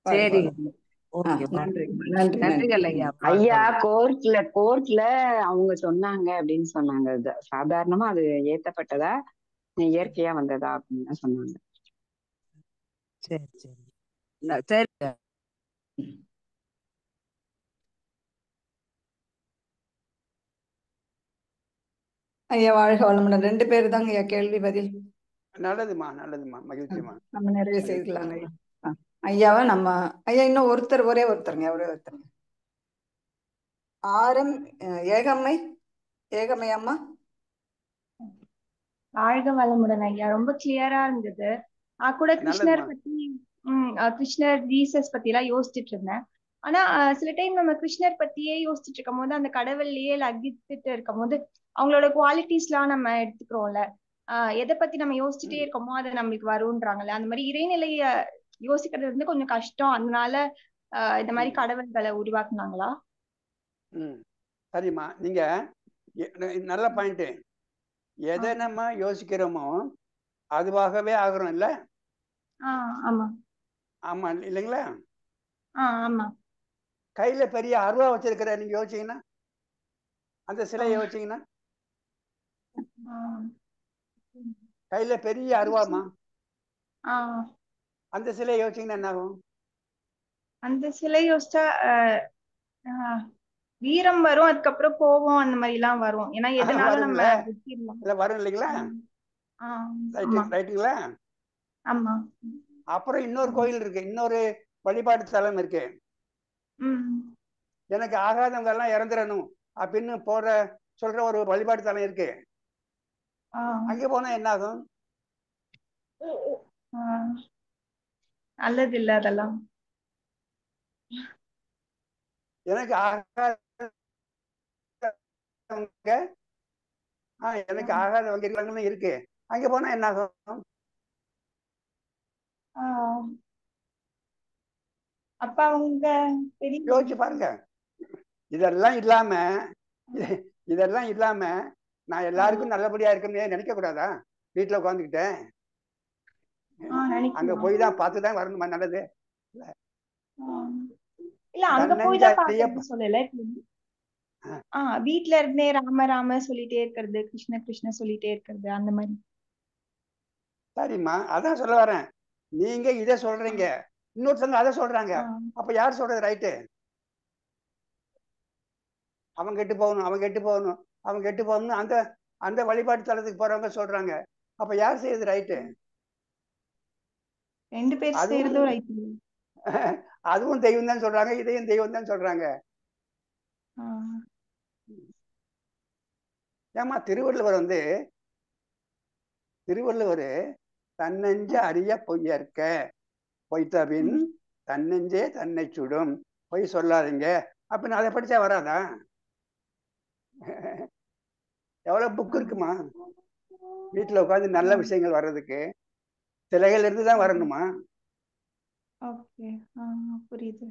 சரி. நன்றி நன்றி நன்றி. நன்றிகள் ஐயா. ஐயா கோர்ட்ல அவங்க சொன்னாங்க அப்படின்னு சொன்னாங்க. அது சாதாரணமா அது ஏத்தப்பட்டதா இயற்கையா வந்ததா அப்படின்னு சொன்னாங்க. சரி சரி சரி. ஐயா வாழ்க வளமுடன். 2 பேரு தாங்க ஐயா கேள்வி பதில். நல்லதுமா நல்லதுமா, மகிழ்ச்சிமா. நம்ம நிறைய செய்திடலாங்க ஐயா. ஐயாவை நம்ம ஐயா இன்னும் ஒரே ஒருத்தருங்க. ஆரம் ஏகம்மை அம்மா. வாழ்க வளமுடன் ஐயா. ரொம்ப கிளியரா இருந்தது. கூட கிருஷ்ணர் பத்தி கிருஷ்ணர் ஜீசஸ் பத்தி எல்லாம் யோசிச்சுட்டு இருந்தேன். ஆனா சில டைம் நம்ம கிருஷ்ணர் பத்தியே யோசிச்சுட்டு இருக்கும் போது அந்த கடவுள்லயே லகித்துட்டு இருக்கும் போது அவங்களோட குவாலிட்டிஸ் எல்லாம் நம்ம எடுத்துக்கிறோம்ல. எதை பத்தி நம்ம யோசிச்சுட்டே இருக்கோமோ அதை நம்மளுக்கு வரும்ன்றாங்கல்ல. அந்த மாதிரி இறைநிலைய யோசிக்கிறது வந்து கொஞ்சம் கஷ்டம். அதனால இந்த மாதிரி கடவுள்களை உருவாக்குனாங்களா? சரிம்மா, நீங்க நல்ல பாயிண்ட். எதை நம்ம யோசிக்கிறோமோ அதுவாகவே ஆகிறோம் இல்ல? ஆமா ஆமா இல்லைங்களா? ஆமா. கையில பெரிய அருவா வச்சிருக்கிற நீங்க யோசிச்சீங்கன்னா, அந்த சிலையை யோசிச்சீங்கன்னா, கையில பெரிய அருவாமா, அந்த சிலையை யோசிச்சீங்கன்னா என்ன ஆகும்? அந்த சிலை யோசிச்சா வீரம் வரும், அதுக்கப்புறம் கோபம் அந்த மாதிரி எல்லாம் வரும். ஏன்னா எதனால நம்ம வரும் இல்லைங்களா? ரைட்டுங்களா? ஆமா. அப்புறம் இன்னொரு கோயில் இருக்கு, இன்னொரு வழிபாட்டு தலம் இருக்கு. எனக்கு ஆகாதவங்க எல்லாம் இறந்துடணும் அப்படின்னு சொல்ற ஒரு வழிபாட்டு தலம் இருக்கு. அங்க போனா என்ன ஆகும்? நல்லது இல்ல அதெல்லாம். எனக்கு ஆகாதவங்க இருக்காங்கன்னு இருக்கு, அங்க போனா என்ன ஆகும்? அப்ப அவங்க யோசிச்சு பாருங்க. இதெல்லாம் இல்லாம நான் எல்லாருக்கும் நல்லபடியா இருக்குன்னு நினைக்க கூடாதா? வீட்டுல உட்காந்துக்கிட்டேன் அங்க போய் தான் பார்த்துதான் வரணுமா? நல்லது இல்ல, அங்க போய் தான் பார்க்கறது சொல்லல. வீட்டுல இருந்தே ராம ராம சொல்லிட்டே இருக்கிறது, கிருஷ்ண கிருஷ்ண சொல்லிட்டே இருக்கிறது, அந்த மாதிரி. சரிம்மா, அதான் சொல்ல வரேன். நீங்க இத சொல்றீங்க, இன்னொருத்தவங்க அதை சொல்றாங்க. அப்ப யார் சொல்றது ரைட்டு? அவன் கெட்டு போகணும் அவங்க கெட்டு போகணும்னு அந்த அந்த வழிபாட்டு தலத்துக்கு போறவங்க சொல்றாங்க. அப்ப யார் செய்யறது ரைட்டு? 2 பேர் அதுவும் செய்யறதும் ரைட். அதுவும் தெய்வம் தான் சொல்றாங்க, இதையும் தெய்வம் தான் சொல்றாங்க. ஏமா திருவள்ளுவர் தன்னெஞ்ச அறிய பொய்யற்க பொய்த்தபின் தன்னெஞ்சே தன்னை சுடும், பொய் சொல்லாதீங்க அப்படின்னு அதை படிச்சா வராதா? எவ்வளவு புக் இருக்குமா வீட்டுல உட்காந்து நல்ல விஷயங்கள் வர்றதுக்கு? சிலைகள் இருந்துதான் வரணுமா? ஓகே, புரியுது.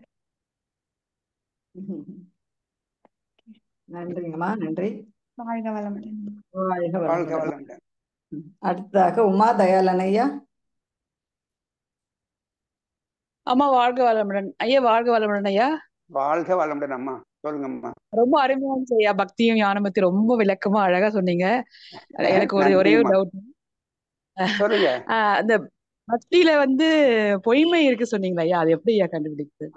நன்றிங்கம்மா, நன்றி. வாழ்க வளமுடன். வாழ்க வாழ்க வளமுடன். வளமுடன். அடுத்ததாக உமா தயாளன் ஐயா. அம்மா வாழ்க வளமுடன் ஐயா. வாழ்க வளமுடன் ஐயா. வாழ்க வளமுடன் அம்மா. சொல்லுங்கம்மா. ரொம்ப அருமையா இருந்துச்சு ஐயா. பக்தியும் ஞானம் பத்தி ரொம்ப விளக்கமா அழகா சொன்னீங்க. எனக்கு ஒரே ஒரு டவுட். சொல்லுங்க. அந்த பக்தியில பொய்மை இருக்கு சொன்னீங்களா ஐயா, அது எப்படி ஐயா கண்டுபிடிக்குது?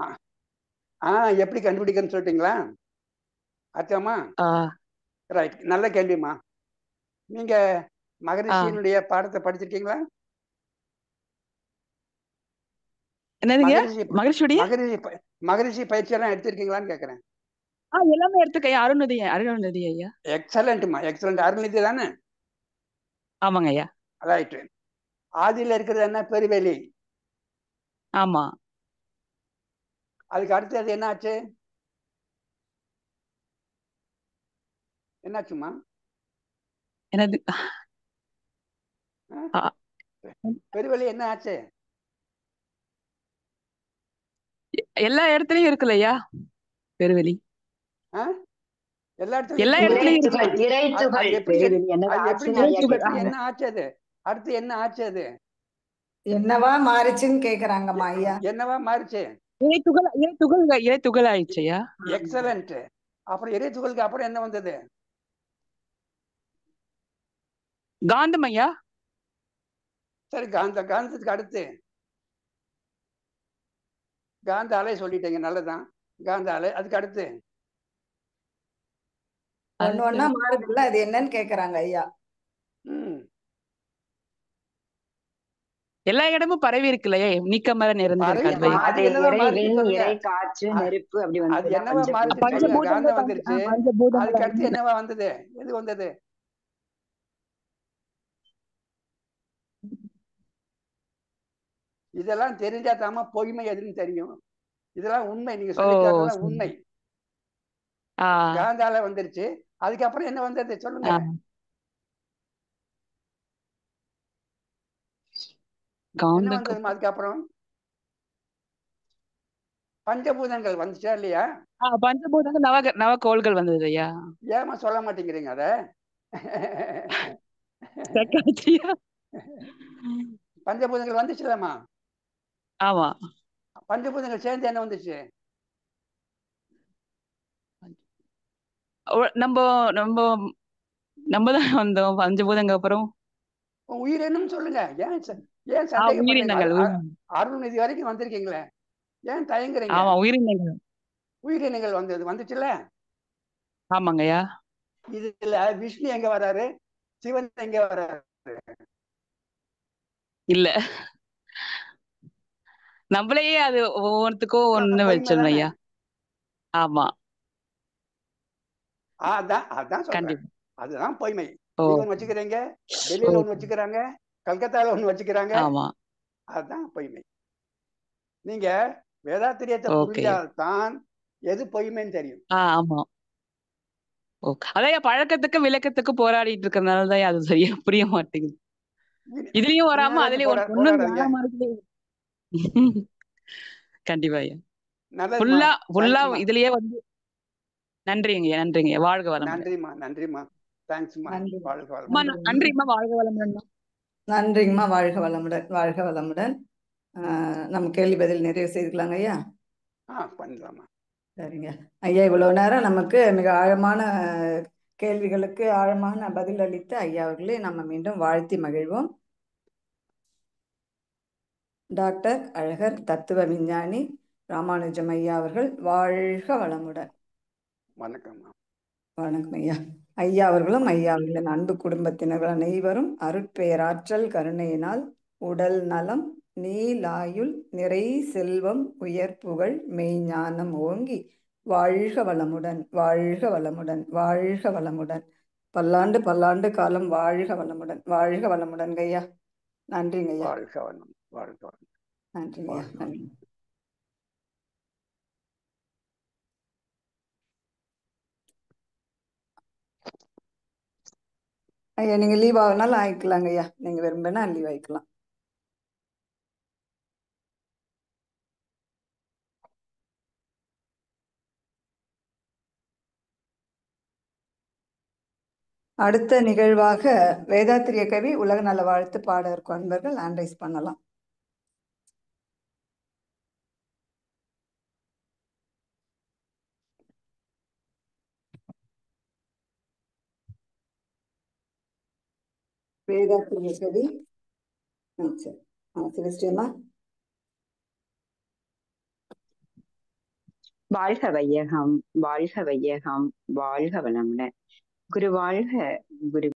எப்படி கண்டுபிடிக்கன்னு சொல்லிட்டீங்களா? அச்சம்மா, ரைட், நல்ல கேள்விமா. நீங்க மகரிஷியினுடைய பாடத்தை படிச்சிருக்கீங்களா? மகரிஷி பயிற்சி எல்லாம் எடுத்திருக்கீங்களான்னு கேக்குறேன். எல்லாமே எடுத்துக்க. அருணநிதி ஐயா. எக்ஸலண்ட்மா, எக்ஸலண்ட். அருணநிதி தானே? ஆமாங்க ஐயா. ரைட். ஆதியில இருக்கிறது என்ன? பெருவெளி. ஆமா. அதுக்கு அடுத்தது என்ன ஆச்சு? என்னாச்சுமா? என்னது? பெருவெளி என்ன ஆச்சு? எல்லா இடத்துலயும் இருக்குல்ல ஐயா பெருவெளி. எல்லா எல்லா இடத்துலயும் என்ன ஆச்சு? அது அடுத்து என்ன ஆச்சு? அது என்னவா மாறிச்சுன்னு கேக்குறாங்கம்மா ஐயா. என்னவா மாறிச்சு? இறை துகள் ஆயிடுச்சு ஐயா. எக்ஸலண்ட். அப்புறம் இறை துகளுக்கு அப்புறம் என்ன வந்தது? காந்தம் ஐயா. சரி, காந்தத்துக்கு அடுத்து காந்த அலை சொல்லிட்டீங்க, நல்லதான். காந்த அலை. அதுக்கு அடுத்து ஒண்ணா மாறுதுல்ல, அது என்னன்னு கேக்குறாங்க ஐயா. எல்லா இடமும் பரவி இருக்குல்லையே, நீக்கமர நிறைந்திருக்கு. அது என்னவா மாறுச்சு? காந்தம் வந்துருச்சு. அதுக்கு அடுத்து என்னவா வந்தது? எது வந்தது? இதெல்லாம் தெரிஞ்சா தாமா பொய்மை எதுன்னு தெரியும். இதெல்லாம் உண்மை. நீங்க சொல்லிட்டாங்க உண்மை. காந்தால வந்துருச்சு. அதுக்கப்புறம் என்ன வந்தது சொல்லுங்க. என்ன வந்தது அதுக்கப்புறம்? பஞ்சபூதங்கள் வந்துச்சா இல்லையா? பஞ்சபூதங்கள் நவகோள்கள் வந்தது ஐயா. ஏமா சொல்ல மாட்டேங்கிறீங்க அத? பஞ்சபூதங்கள் வந்துச்சுலமா? ஆமா. பஞ்சபூதங்கள் சேர்ந்து என்ன வந்துச்சு? நம்ம தான் வந்தோம். பஞ்சபூதங்க அப்புறம் உயிரினம் சொல்லுங்க. ஏன் சந்தேகப்படுறீங்க? அருள்நிதி வரைக்கும் வந்திருக்கீங்களே, ஏன் தயங்குறீங்க? உயிரினங்கள் வந்துச்சுல்ல? ஆமாங்கய்யா. இதுல விஷ்ணு எங்க வராரு? சிவன் எங்க வராரு? இல்ல, நம்மளையே அது ஒவ்வொருத்துக்கும் ஒண்ணு வச்சிடணும் ஐயா. ஆமா, அதான் சொல்றேன். அதுதான் பொய்மை. நீங்க ஒண்ணு வச்சுக்கிறீங்க, டெல்லியில ஒண்ணு வச்சுக்கிறாங்க, கல்கத்தால ஒண்ணு வச்சுக்கிறாங்க. அதுதான் பொய்மை. நீங்க வேதாத்திரியத்தை புரிஞ்சால்தான் எது பொய்மைன்னு தெரியும். ஆமா. அதான் பழக்கத்துக்கு விளக்கத்துக்கு போராடிட்டு இருக்கறதுனாலதான் அது சரியா புரிய மாட்டேங்குது. இதுலயும் வராம அதுலயும் கண்டிப்பா ஐயா. ஃபுல்லா இதுலயே நன்றிங்க, நன்றிங்க. வாழ்க வளமுடன். நன்றிமா. தேங்க்ஸ்மா. வாழ்க வளமுடன். நன்றிமா. வாழ்க வளமுடன். நன்றிங்கம்மா. வாழ்க வளமுடன். வாழ்க வளமுடன். நம்ம கேள்வி பதில் நிறைவு செய்துக்கலாங்க ஐயா. பண்ணலாமா? சரிங்க ஐயா. இவ்வளவு நேரம் நமக்கு மிக ஆழமான கேள்விகளுக்கு ஆழமான பதில் அளித்த ஐயா அவர்களே நம்ம மீண்டும் வாழ்த்தி மகிழ்வோம். டாக்டர் அழகர் தத்துவ விஞ்ஞானி ராமானுஜம் ஐயா அவர்கள் வாழ்க வளமுடன். வணக்கம். வணக்கம் ஐயா. ஐயா அவர்களும் ஐயா அவர்களின் அன்பு குடும்பத்தினர்கள் அனைவரும் அருட்பெயராற்றல் கருணையினால் உடல் நலம், நீலாயுள், நிறை செல்வம், உயர் புகழ், மெய்ஞானம் ஓங்கி வாழ்க வளமுடன், வாழ்க வளமுடன், வாழ்க வளமுடன், பல்லாண்டு பல்லாண்டு காலம் வாழ்க வளமுடன், வாழ்க வளமுடன் ஐயா. நன்றிங்க ஐயா. வாழ்க வளம், வாழ்க வளம். நன்றிங்க ஐயா. நன்றி. ஐயா நீங்க லீவ் ஆகுனாலும் ஆயிக்கலாங்க ஐயா. நீங்க விரும்பினா லீவ் ஆயிக்கலாம். அடுத்த நிகழ்வாக வேதாத்திரிய கவி உலக நல வாழ்த்து பாட இருக்கும் அன்பர்கள் ஹேண்ட் ரைஸ் பண்ணலாம். வேதாத்திரிய கவி சரி சிவஸ்ரீமா. வாழ்க வையகம், வாழ்க வையகம், வாழ்க வளமுடன். குரு வாழ்க, குரு